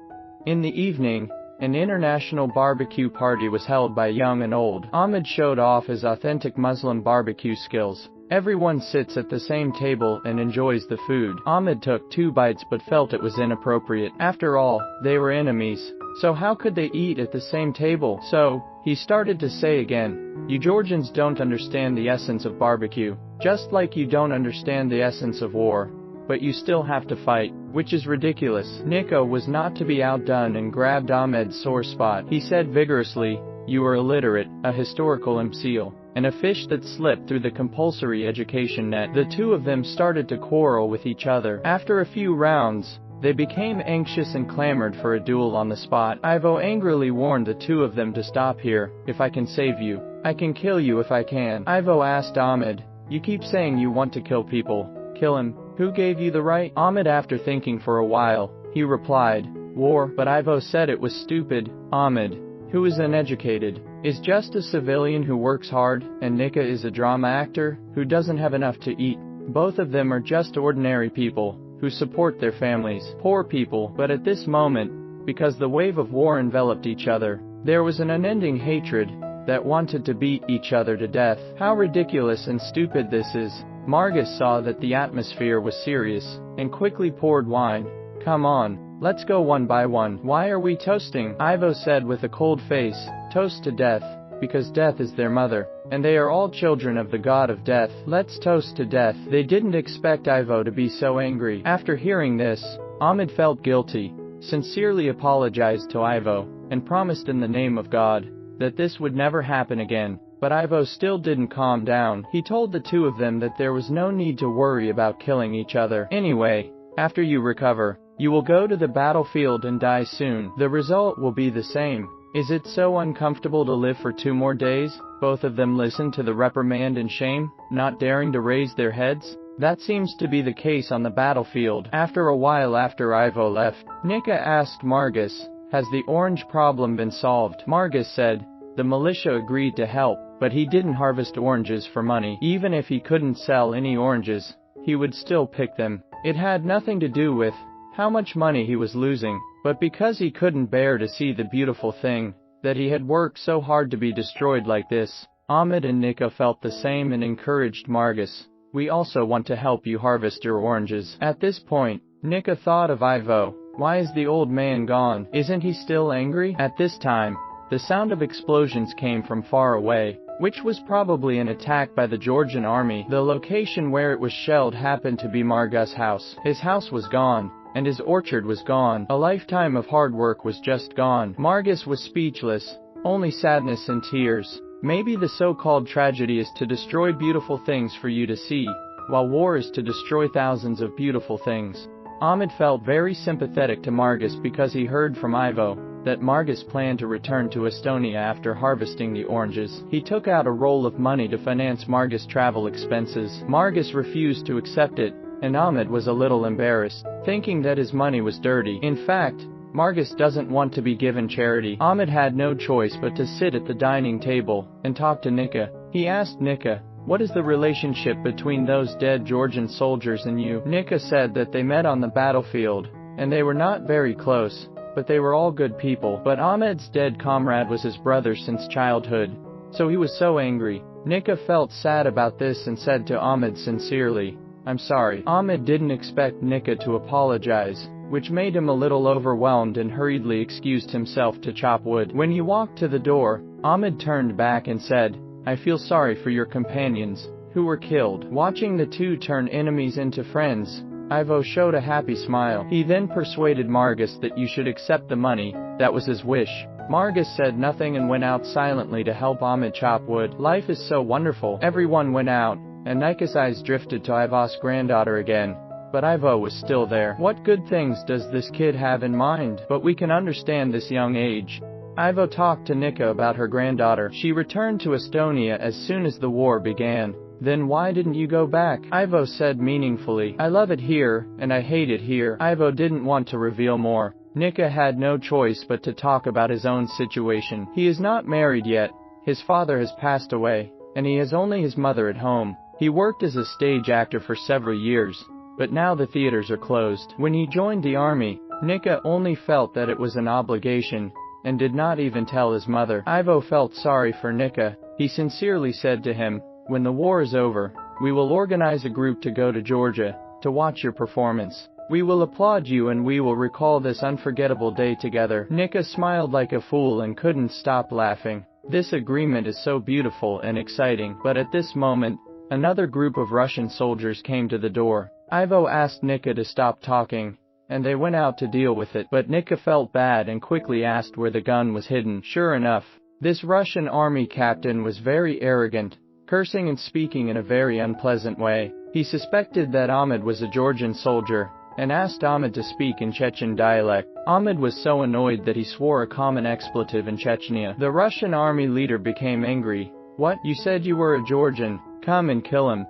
In the evening, an international barbecue party was held by young and old. Ahmed showed off his authentic Muslim barbecue skills. Everyone sits at the same table and enjoys the food. Ahmed took 2 bites but felt it was inappropriate. After all, they were enemies, so how could they eat at the same table? So, he started to say again, you Georgians don't understand the essence of barbecue, just like you don't understand the essence of war. But you still have to fight, which is ridiculous. Nika was not to be outdone and grabbed Ahmed's sore spot. He said vigorously, you are illiterate, a historical imbecile, and a fish that slipped through the compulsory education net. The two of them started to quarrel with each other. After a few rounds, they became anxious and clamored for a duel on the spot. Ivo angrily warned the two of them to stop here. If I can save you, I can kill you if I can. Ivo asked Ahmed, you keep saying you want to kill people. Kill him. Who gave you the right? Ahmed, after thinking for a while, he replied, war. But Ivo said it was stupid. Ahmed, who is uneducated, is just a civilian who works hard, and Nika is a drama actor who doesn't have enough to eat. Both of them are just ordinary people who support their families. Poor people. But at this moment, because the wave of war enveloped each other, there was an unending hatred that wanted to beat each other to death. How ridiculous and stupid this is. Margus saw that the atmosphere was serious, and quickly poured wine. Come on, let's go one by one. Why are we toasting? Ivo said with a cold face, toast to death, because death is their mother, and they are all children of the god of death. Let's toast to death. They didn't expect Ivo to be so angry. After hearing this, Ahmed felt guilty, sincerely apologized to Ivo, and promised in the name of God that this would never happen again. But Ivo still didn't calm down. He told the two of them that there was no need to worry about killing each other. Anyway, after you recover, you will go to the battlefield and die soon. The result will be the same. Is it so uncomfortable to live for 2 more days? Both of them listened to the reprimand in shame, not daring to raise their heads. That seems to be the case on the battlefield. After a while after Ivo left, Nika asked Margus, has the orange problem been solved? Margus said, the militia agreed to help, but he didn't harvest oranges for money. Even if he couldn't sell any oranges, he would still pick them. It had nothing to do with how much money he was losing, but because he couldn't bear to see the beautiful thing that he had worked so hard to be destroyed like this. Ahmed and Nika felt the same and encouraged Margus. We also want to help you harvest your oranges. At this point, Nika thought of Ivo. Why is the old man gone? Isn't he still angry? At this time, The sound of explosions came from far away, which was probably an attack by the Georgian army. The location where it was shelled happened to be Margus' house. His house was gone, and his orchard was gone. A lifetime of hard work was just gone. Margus was speechless, only sadness and tears. Maybe the so-called tragedy is to destroy beautiful things for you to see, while war is to destroy thousands of beautiful things. Ahmed felt very sympathetic to Margus because he heard from Ivo that Margus planned to return to Estonia after harvesting the oranges. He took out a roll of money to finance Margus' travel expenses. Margus refused to accept it, and Ahmed was a little embarrassed, thinking that his money was dirty. In fact, Margus doesn't want to be given charity. Ahmed had no choice but to sit at the dining table and talk to Nika. He asked Nika, "What is the relationship between those dead Georgian soldiers and you?" Nika said that they met on the battlefield, and they were not very close, but they were all good people. But Ahmed's dead comrade was his brother since childhood, so he was so angry. Nika felt sad about this and said to Ahmed sincerely, "I'm sorry." Ahmed didn't expect Nika to apologize, which made him a little overwhelmed and hurriedly excused himself to chop wood. When he walked to the door, Ahmed turned back and said, "I feel sorry for your companions, who were killed." Watching the two turn enemies into friends, Ivo showed a happy smile. He then persuaded Margus that you should accept the money. That was his wish. Margus said nothing and went out silently to help Ahmed chop wood. Life is so wonderful. Everyone went out, and Nika's eyes drifted to Ivo's granddaughter again. But Ivo was still there. What good things does this kid have in mind? But we can understand this young age. Ivo talked to Nika about her granddaughter. She returned to Estonia as soon as the war began. Then why didn't you go back? Ivo said meaningfully. I love it here, and I hate it here. Ivo didn't want to reveal more. Nika had no choice but to talk about his own situation. He is not married yet, his father has passed away, and he has only his mother at home. He worked as a stage actor for several years, but now the theaters are closed. When he joined the army, Nika only felt that it was an obligation, and did not even tell his mother. Ivo felt sorry for Nika. He sincerely said to him, "When the war is over, we will organize a group to go to Georgia, to watch your performance. We will applaud you and we will recall this unforgettable day together." Nika smiled like a fool and couldn't stop laughing. This agreement is so beautiful and exciting. But at this moment, another group of Russian soldiers came to the door. Ivo asked Nika to stop talking, and they went out to deal with it. But Nika felt bad and quickly asked where the gun was hidden. Sure enough, this Russian army captain was very arrogant, cursing and speaking in a very unpleasant way. He suspected that Ahmed was a Georgian soldier, and asked Ahmed to speak in Chechen dialect. Ahmed was so annoyed that he swore a common expletive in Chechnya. The Russian army leader became angry. "What? You said you were a Georgian? Come and kill him."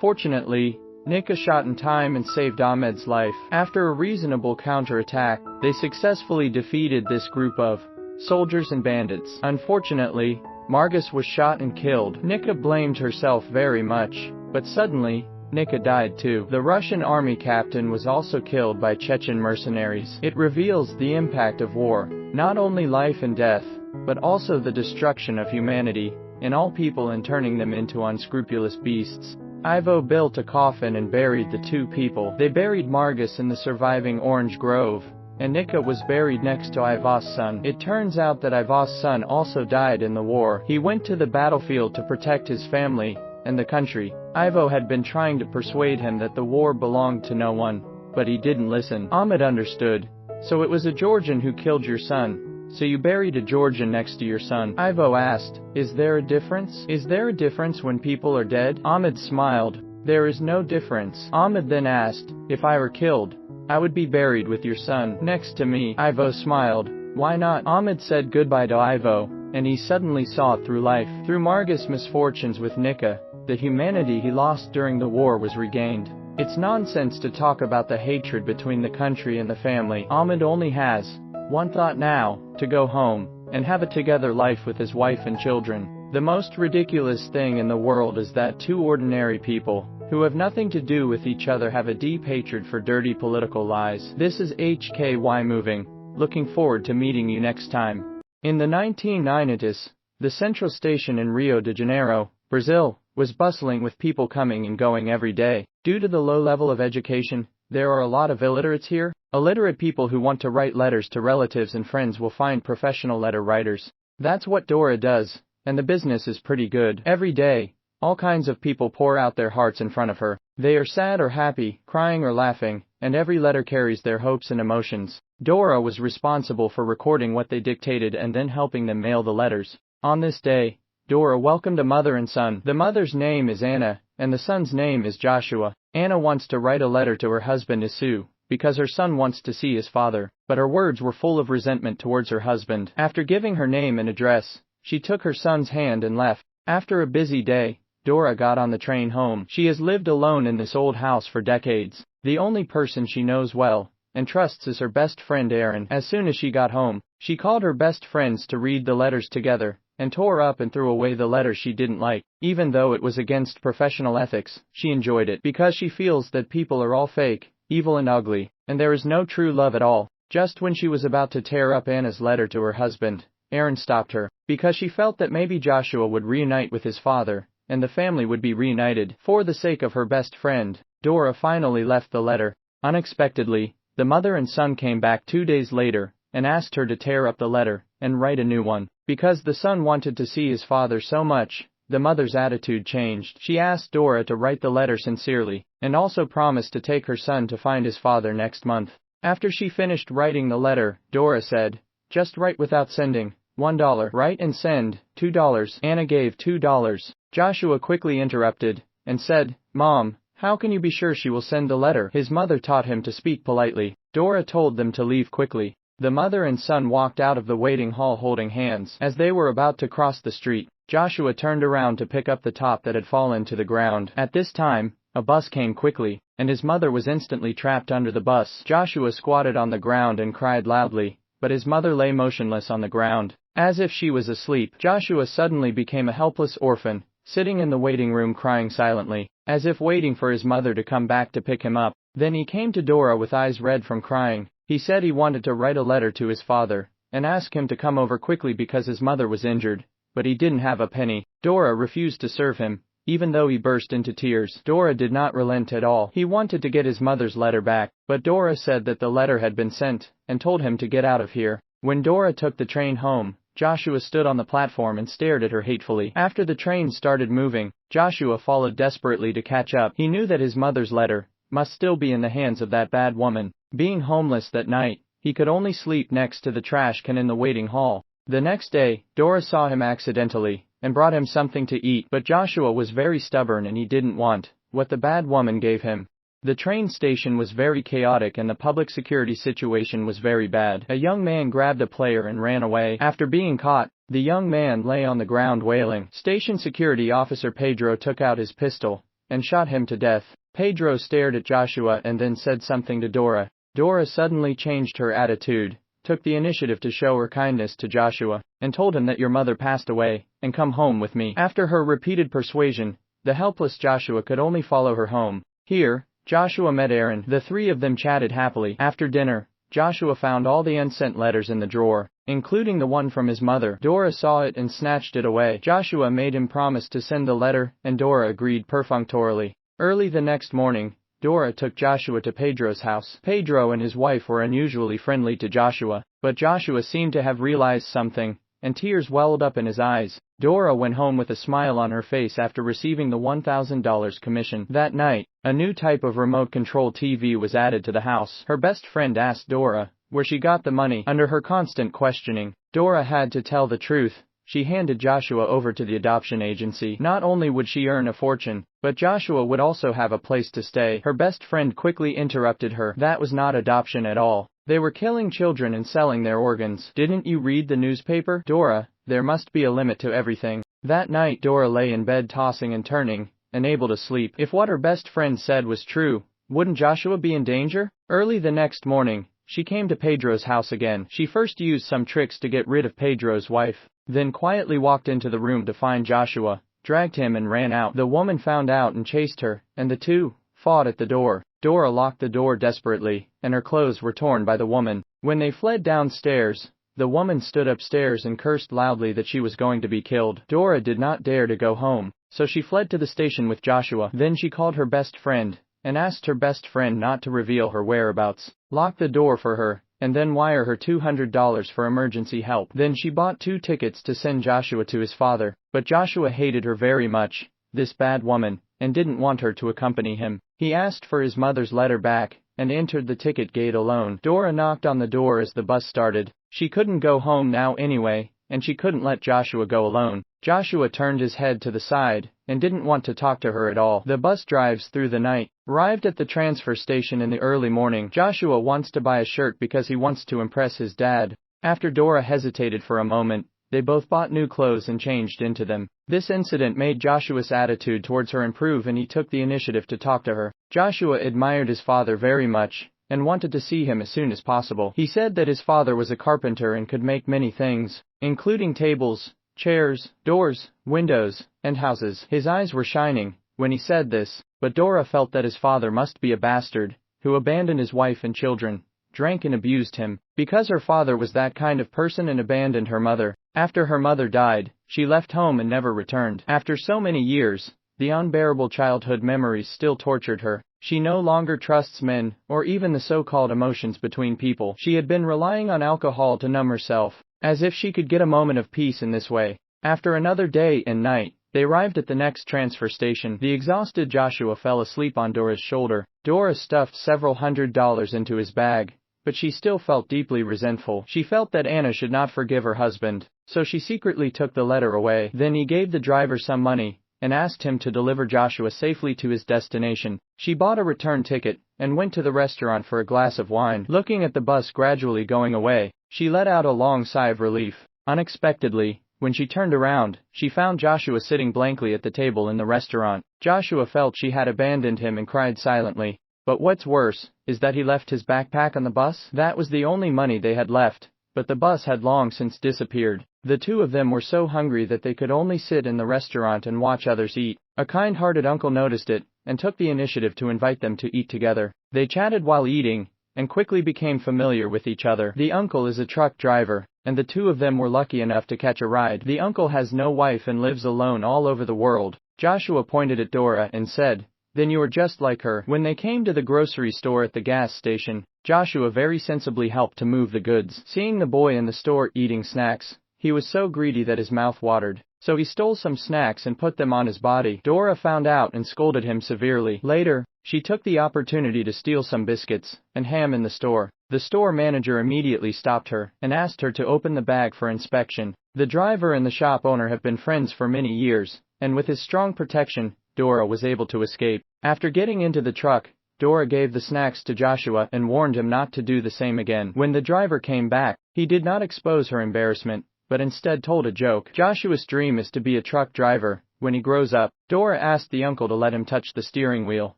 Fortunately, Nika shot in time and saved Ahmed's life. After a reasonable counterattack, they successfully defeated this group of soldiers and bandits. Unfortunately, Margus was shot and killed. Nika blamed herself very much, but suddenly, Nika died too. The Russian army captain was also killed by Chechen mercenaries. It reveals the impact of war, not only life and death, but also the destruction of humanity, in all people and turning them into unscrupulous beasts. Ivo built a coffin and buried the two people. They buried Margus in the surviving orange grove, and Nika was buried next to Ivo's son. It turns out that Ivo's son also died in the war. He went to the battlefield to protect his family and the country. Ivo had been trying to persuade him that the war belonged to no one, but he didn't listen. Ahmed understood. "So it was a Georgian who killed your son. So you buried a Georgian next to your son?" Ivo asked. "Is there a difference? Is there a difference when people are dead?" Ahmed smiled. "There is no difference." Ahmed then asked, "If I were killed, I would be buried with your son next to me." Ivo smiled. "Why not?" Ahmed said goodbye to Ivo, and he suddenly saw through life. Through Margus' misfortunes with Nika, the humanity he lost during the war was regained. It's nonsense to talk about the hatred between the country and the family. Ahmed only has one thought now, to go home, and have a together life with his wife and children. The most ridiculous thing in the world is that two ordinary people, who have nothing to do with each other, have a deep hatred for dirty political lies. This is HKY Moving. Looking forward to meeting you next time. In the 1990s, the Central Station in Rio de Janeiro, Brazil, was bustling with people coming and going every day. Due to the low level of education, there are a lot of illiterates here. Illiterate people who want to write letters to relatives and friends will find professional letter writers. That's what Dora does, and the business is pretty good. Every day, all kinds of people pour out their hearts in front of her. They are sad or happy, crying or laughing, and every letter carries their hopes and emotions. Dora was responsible for recording what they dictated and then helping them mail the letters. On this day, Dora welcomed a mother and son. The mother's name is Anna, and the son's name is Joshua. Anna wants to write a letter to her husband Isu, because her son wants to see his father, but her words were full of resentment towards her husband. After giving her name and address, she took her son's hand and left. After a busy day, Dora got on the train home. She has lived alone in this old house for decades. The only person she knows well and trusts is her best friend Aaron. As soon as she got home, she called her best friends to read the letters together, and tore up and threw away the letter she didn't like. Even though it was against professional ethics, she enjoyed it because she feels that people are all fake, evil and ugly, and there is no true love at all. Just when she was about to tear up Anna's letter to her husband, Aaron stopped her, because she felt that maybe Joshua would reunite with his father, and the family would be reunited. For the sake of her best friend, Dora finally left the letter. Unexpectedly, the mother and son came back 2 days later, and asked her to tear up the letter, and write a new one. Because the son wanted to see his father so much, the mother's attitude changed. She asked Dora to write the letter sincerely, and also promised to take her son to find his father next month. After she finished writing the letter, Dora said, "Just write without sending. $1. Write and send. $2. Anna gave $2. Joshua quickly interrupted, and said, "Mom, how can you be sure she will send the letter?" His mother taught him to speak politely. Dora told them to leave quickly. The mother and son walked out of the waiting hall holding hands. As they were about to cross the street, Joshua turned around to pick up the top that had fallen to the ground. At this time, a bus came quickly, and his mother was instantly trapped under the bus. Joshua squatted on the ground and cried loudly, but his mother lay motionless on the ground, as if she was asleep. Joshua suddenly became a helpless orphan, sitting in the waiting room crying silently, as if waiting for his mother to come back to pick him up. Then he came to Dora with eyes red from crying. He said he wanted to write a letter to his father, and ask him to come over quickly because his mother was injured, but he didn't have a penny. Dora refused to serve him, even though he burst into tears. Dora did not relent at all. He wanted to get his mother's letter back, but Dora said that the letter had been sent, and told him to get out of here. When Dora took the train home, Joshua stood on the platform and stared at her hatefully. After the train started moving, Joshua followed desperately to catch up. He knew that his mother's letter must still be in the hands of that bad woman. Being homeless that night, he could only sleep next to the trash can in the waiting hall. The next day, Dora saw him accidentally, and brought him something to eat, but Joshua was very stubborn and he didn't want what the bad woman gave him. The train station was very chaotic and the public security situation was very bad. A young man grabbed a player and ran away. After being caught, the young man lay on the ground wailing. Station security officer Pedro took out his pistol and shot him to death. Pedro stared at Joshua and then said something to Dora. Dora suddenly changed her attitude, took the initiative to show her kindness to Joshua, and told him that your mother passed away, and come home with me. After her repeated persuasion, the helpless Joshua could only follow her home. Here, Joshua met Aaron. The three of them chatted happily. After dinner, Joshua found all the unsent letters in the drawer, including the one from his mother. Dora saw it and snatched it away. Joshua made him promise to send the letter, and Dora agreed perfunctorily. Early the next morning, Dora took Joshua to Pedro's house. Pedro and his wife were unusually friendly to Joshua, but Joshua seemed to have realized something, and tears welled up in his eyes. Dora went home with a smile on her face after receiving the $1,000 commission. That night, a new type of remote control TV was added to the house. Her best friend asked Dora where she got the money. Under her constant questioning, Dora had to tell the truth. She handed Joshua over to the adoption agency. Not only would she earn a fortune, but Joshua would also have a place to stay. Her best friend quickly interrupted her. That was not adoption at all. They were killing children and selling their organs. Didn't you read the newspaper? Dora, there must be a limit to everything. That night Dora lay in bed tossing and turning, unable to sleep. If what her best friend said was true, wouldn't Joshua be in danger? Early the next morning, she came to Pedro's house again. She first used some tricks to get rid of Pedro's wife, then quietly walked into the room to find Joshua, dragged him and ran out. The woman found out and chased her, and the two fought at the door. Dora locked the door desperately, and her clothes were torn by the woman. When they fled downstairs, the woman stood upstairs and cursed loudly that she was going to be killed. Dora did not dare to go home, so she fled to the station with Joshua. Then she called her best friend, and asked her best friend not to reveal her whereabouts, lock the door for her, and then wire her $200 for emergency help. Then she bought 2 tickets to send Joshua to his father, but Joshua hated her very much, this bad woman, and didn't want her to accompany him. He asked for his mother's letter back, and entered the ticket gate alone. Dora knocked on the door as the bus started. She couldn't go home now anyway, and she couldn't let Joshua go alone. Joshua turned his head to the side, and didn't want to talk to her at all. The bus drives through the night. Arrived at the transfer station in the early morning. Joshua wants to buy a shirt because he wants to impress his dad. After Dora hesitated for a moment, they both bought new clothes and changed into them. This incident made Joshua's attitude towards her improve, and he took the initiative to talk to her. Joshua admired his father very much, and wanted to see him as soon as possible. He said that his father was a carpenter and could make many things, including tables, chairs, doors, windows, and houses. His eyes were shining when he said this, but Dora felt that his father must be a bastard, who abandoned his wife and children, drank and abused him. Because her father was that kind of person and abandoned her mother, after her mother died, she left home and never returned. After so many years, the unbearable childhood memories still tortured her. She no longer trusts men, or even the so-called emotions between people. She had been relying on alcohol to numb herself, as if she could get a moment of peace in this way. After another day and night, they arrived at the next transfer station. The exhausted Joshua fell asleep on Dora's shoulder. Dora stuffed several $100s into his bag, but she still felt deeply resentful. She felt that Anna should not forgive her husband, so she secretly took the letter away. Then he gave the driver some money, and asked him to deliver Joshua safely to his destination. She bought a return ticket, and went to the restaurant for a glass of wine. Looking at the bus gradually going away, she let out a long sigh of relief. Unexpectedly, when she turned around, she found Joshua sitting blankly at the table in the restaurant. Joshua felt she had abandoned him and cried silently. But what's worse, is that he left his backpack on the bus. That was the only money they had left, but the bus had long since disappeared. The two of them were so hungry that they could only sit in the restaurant and watch others eat. A kind-hearted uncle noticed it, and took the initiative to invite them to eat together. They chatted while eating, and quickly became familiar with each other. The uncle is a truck driver, and the two of them were lucky enough to catch a ride. The uncle has no wife and lives alone all over the world. Joshua pointed at Dora and said, "Then you are just like her." When they came to the grocery store at the gas station, Joshua very sensibly helped to move the goods. Seeing the boy in the store eating snacks, he was so greedy that his mouth watered. So he stole some snacks and put them on his body. Dora found out and scolded him severely. Later, she took the opportunity to steal some biscuits and ham in the store. The store manager immediately stopped her and asked her to open the bag for inspection. The driver and the shop owner have been friends for many years, and with his strong protection, Dora was able to escape. After getting into the truck, Dora gave the snacks to Joshua and warned him not to do the same again. When the driver came back, he did not expose her embarrassment, but instead told a joke. Joshua's dream is to be a truck driver when he grows up. Dora asked the uncle to let him touch the steering wheel,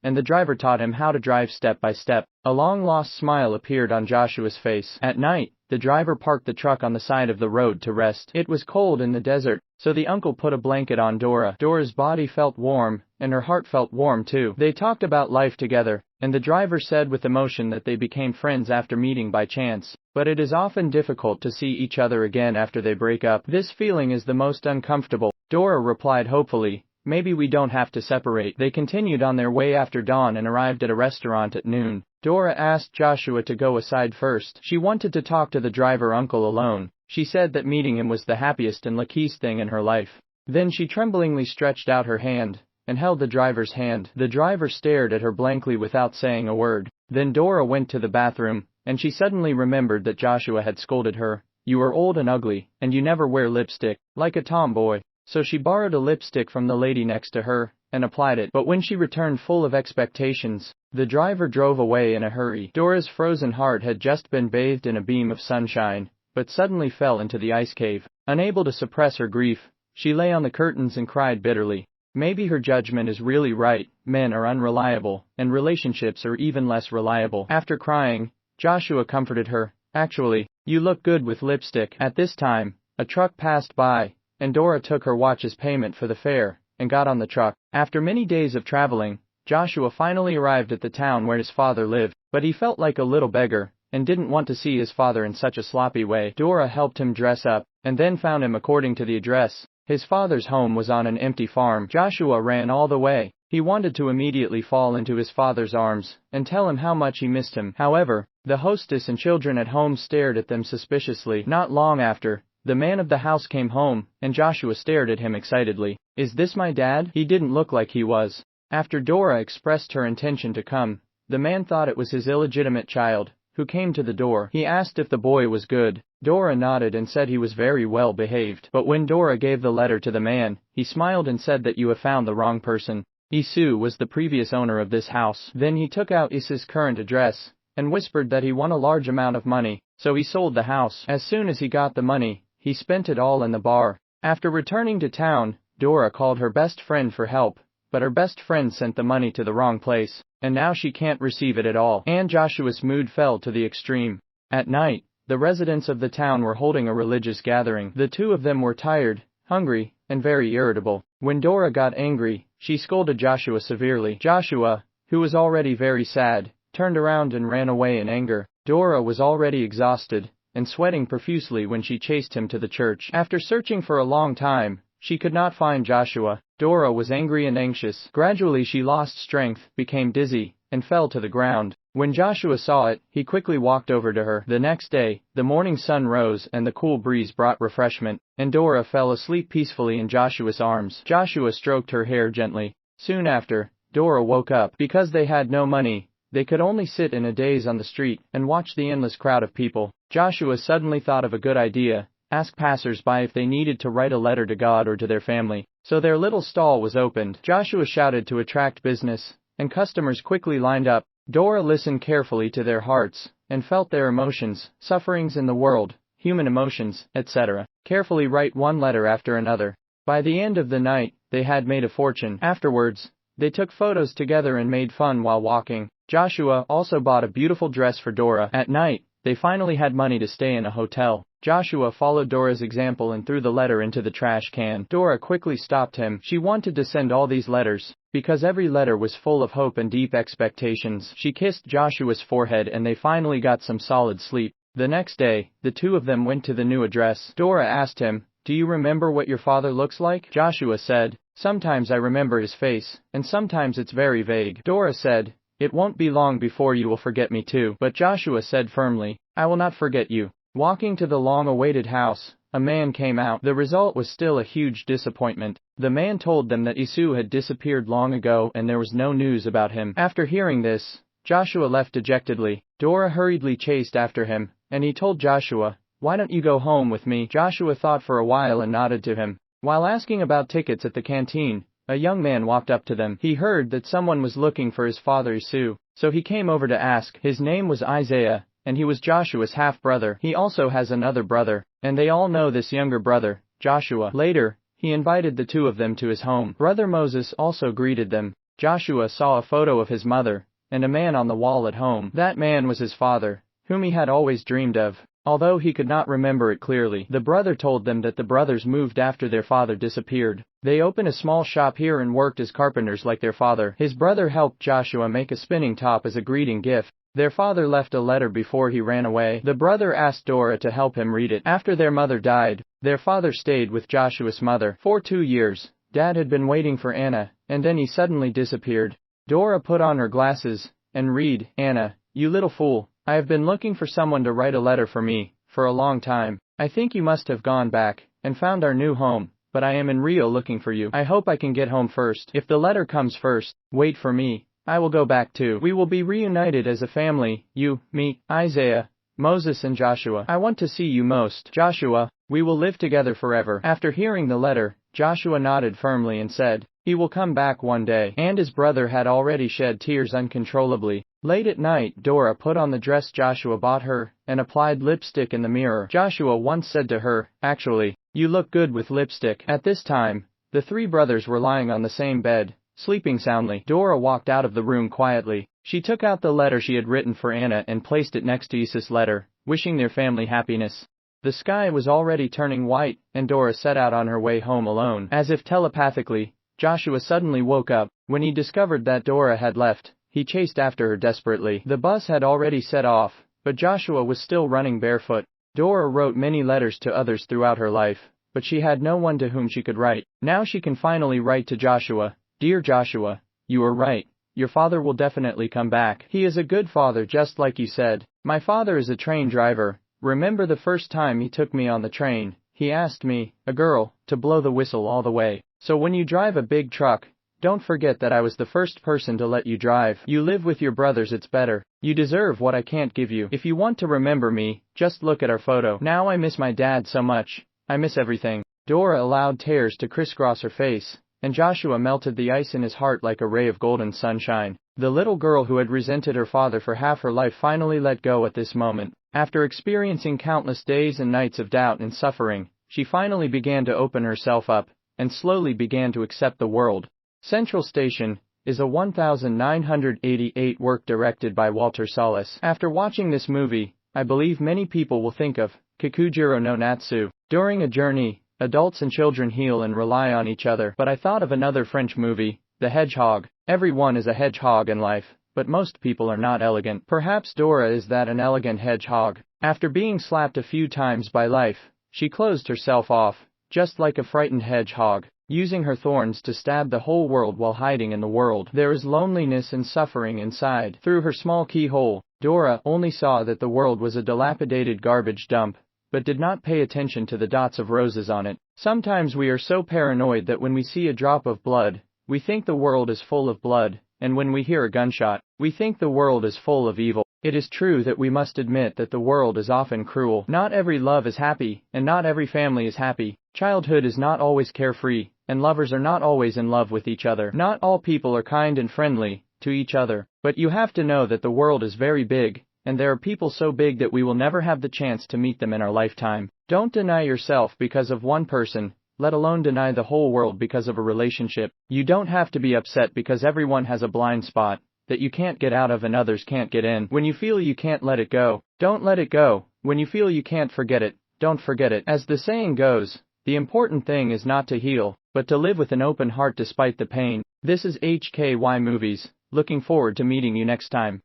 and the driver taught him how to drive step by step. A long-lost smile appeared on Joshua's face. At night, the driver parked the truck on the side of the road to rest. It was cold in the desert, so the uncle put a blanket on Dora. Dora's body felt warm, and her heart felt warm too. They talked about life together, and the driver said with emotion that they became friends after meeting by chance. But it is often difficult to see each other again after they break up. This feeling is the most uncomfortable. Dora replied hopefully, "Maybe we don't have to separate." They continued on their way after dawn and arrived at a restaurant at noon. Dora asked Joshua to go aside first. She wanted to talk to the driver uncle alone. She said that meeting him was the happiest and luckiest thing in her life. Then she tremblingly stretched out her hand and held the driver's hand. The driver stared at her blankly without saying a word. Then Dora went to the bathroom, and she suddenly remembered that Joshua had scolded her, "You are old and ugly, and you never wear lipstick, like a tomboy." So she borrowed a lipstick from the lady next to her, and applied it. But when she returned full of expectations, the driver drove away in a hurry. Dora's frozen heart had just been bathed in a beam of sunshine, but suddenly fell into the ice cave. Unable to suppress her grief, she lay on the curtains and cried bitterly. Maybe her judgment is really right. Men are unreliable, and relationships are even less reliable. After crying, Joshua comforted her. "Actually, you look good with lipstick." At this time, a truck passed by, and Dora took her watch as payment for the fare, and got on the truck. After many days of traveling, Joshua finally arrived at the town where his father lived, but he felt like a little beggar, and didn't want to see his father in such a sloppy way. Dora helped him dress up, and then found him according to the address. His father's home was on an empty farm. Joshua ran all the way, He wanted to immediately fall into his father's arms and tell him how much he missed him. However, the hostess and children at home stared at them suspiciously. Not long after, the man of the house came home, and Joshua stared at him excitedly. "Is this my dad?" He didn't look like he was. After Dora expressed her intention to come, the man thought it was his illegitimate child, who came to the door. He asked if the boy was good. Dora nodded and said he was very well behaved. But when Dora gave the letter to the man, he smiled and said that you have found the wrong person. Isu was the previous owner of this house. Then he took out Isu's current address, and whispered that he won a large amount of money, so he sold the house. As soon as he got the money, he spent it all in the bar. After returning to town, Dora called her best friend for help, but her best friend sent the money to the wrong place, and now she can't receive it at all. And Joshua's mood fell to the extreme. At night, the residents of the town were holding a religious gathering. The two of them were tired, hungry, and very irritable. When Dora got angry, she scolded Joshua severely. Joshua, who was already very sad, turned around and ran away in anger. Dora was already exhausted and sweating profusely when she chased him to the church. After searching for a long time, she could not find Joshua. Dora was angry and anxious. Gradually she lost strength, became dizzy, and fell to the ground. When Joshua saw it, he quickly walked over to her. The next day, the morning sun rose and the cool breeze brought refreshment, and Dora fell asleep peacefully in Joshua's arms. Joshua stroked her hair gently. Soon after, Dora woke up. Because they had no money, they could only sit in a daze on the street and watch the endless crowd of people. Joshua suddenly thought of a good idea: ask passers-by if they needed to write a letter to God or to their family. So their little stall was opened. Joshua shouted to attract business, and customers quickly lined up. Dora listened carefully to their hearts, and felt their emotions, sufferings in the world, human emotions, etc. Carefully write one letter after another. By the end of the night, they had made a fortune. Afterwards, they took photos together and made fun while walking. Joshua also bought a beautiful dress for Dora. At night, they finally had money to stay in a hotel. Joshua followed Dora's example and threw the letter into the trash can. Dora quickly stopped him. She wanted to send all these letters, because every letter was full of hope and deep expectations. She kissed Joshua's forehead and they finally got some solid sleep. The next day, the two of them went to the new address. Dora asked him, "Do you remember what your father looks like?" Joshua said, "Sometimes I remember his face, and sometimes it's very vague." Dora said, "It won't be long before you will forget me too." But Joshua said firmly, "I will not forget you." Walking to the long-awaited house, a man came out. The result was still a huge disappointment. The man told them that Isu had disappeared long ago and there was no news about him. After hearing this, Joshua left dejectedly. Dora hurriedly chased after him, and he told Joshua, "Why don't you go home with me?" Joshua thought for a while and nodded to him. While asking about tickets at the canteen, a young man walked up to them. He heard that someone was looking for his father Isu, so he came over to ask. His name was Isaiah, and he was Joshua's half-brother. He also has another brother, and they all know this younger brother, Joshua. Later, he invited the two of them to his home. Brother Moses also greeted them. Joshua saw a photo of his mother, and a man on the wall at home. That man was his father, whom he had always dreamed of, although he could not remember it clearly. The brother told them that the brothers moved after their father disappeared. They opened a small shop here and worked as carpenters like their father. His brother helped Joshua make a spinning top as a greeting gift. Their father left a letter before he ran away. The brother asked Dora to help him read it. After their mother died, their father stayed with Joshua's mother. For 2 years, Dad had been waiting for Anna, and then he suddenly disappeared. Dora put on her glasses and read, "Anna, you little fool, I have been looking for someone to write a letter for me for a long time. I think you must have gone back and found our new home, but I am in Rio looking for you. I hope I can get home first. If the letter comes first, wait for me. I will go back too. We will be reunited as a family, you, me, Isaiah, Moses and Joshua. I want to see you most. Joshua, we will live together forever." After hearing the letter, Joshua nodded firmly and said, he will come back one day. And his brother had already shed tears uncontrollably. Late at night, Dora put on the dress Joshua bought her, and applied lipstick in the mirror. Joshua once said to her, "Actually, you look good with lipstick." At this time, the three brothers were lying on the same bed, sleeping soundly. Dora walked out of the room quietly. She took out the letter she had written for Anna and placed it next to Isa's letter, wishing their family happiness. The sky was already turning white, and Dora set out on her way home alone. As if telepathically, Joshua suddenly woke up. When he discovered that Dora had left, he chased after her desperately. The bus had already set off, but Joshua was still running barefoot. Dora wrote many letters to others throughout her life, but she had no one to whom she could write. Now she can finally write to Joshua. "Dear Joshua, You were right. Your father will definitely come back. He is a good father just like you said. My father is a train driver. Remember the first time he took me on the train, he asked me, a girl, to blow the whistle all the way. So when you drive a big truck, don't forget that I was the first person to let you drive. You live with your brothers, it's better. You deserve what I can't give you. If you want to remember me, just look at our photo. Now I miss my dad so much. I miss everything. Dora allowed tears to crisscross her face, and Joshua melted the ice in his heart like a ray of golden sunshine. The little girl who had resented her father for half her life finally let go at this moment. After experiencing countless days and nights of doubt and suffering, she finally began to open herself up, and slowly began to accept the world. Central Station is a 1988 work directed by Walter Salles. After watching this movie, I believe many people will think of Kakujiro no Natsu. During a journey, adults and children heal and rely on each other. But I thought of another French movie, The Hedgehog. Everyone is a hedgehog in life, but most people are not elegant. Perhaps Dora is that an elegant hedgehog. After being slapped a few times by life, she closed herself off, just like a frightened hedgehog, using her thorns to stab the whole world while hiding in the world. There is loneliness and suffering inside. Through her small keyhole, Dora only saw that the world was a dilapidated garbage dump, but did not pay attention to the dots of roses on it. Sometimes we are so paranoid that when we see a drop of blood, we think the world is full of blood, and when we hear a gunshot, we think the world is full of evil. It is true that we must admit that the world is often cruel. Not every love is happy, and not every family is happy. Childhood is not always carefree, and lovers are not always in love with each other. Not all people are kind and friendly to each other, but you have to know that the world is very big, and there are people so big that we will never have the chance to meet them in our lifetime. Don't deny yourself because of one person, let alone deny the whole world because of a relationship. You don't have to be upset because everyone has a blind spot that you can't get out of and others can't get in. When you feel you can't let it go, don't let it go. When you feel you can't forget it, don't forget it. As the saying goes, the important thing is not to heal, but to live with an open heart despite the pain. This is HKY Movies. Looking forward to meeting you next time.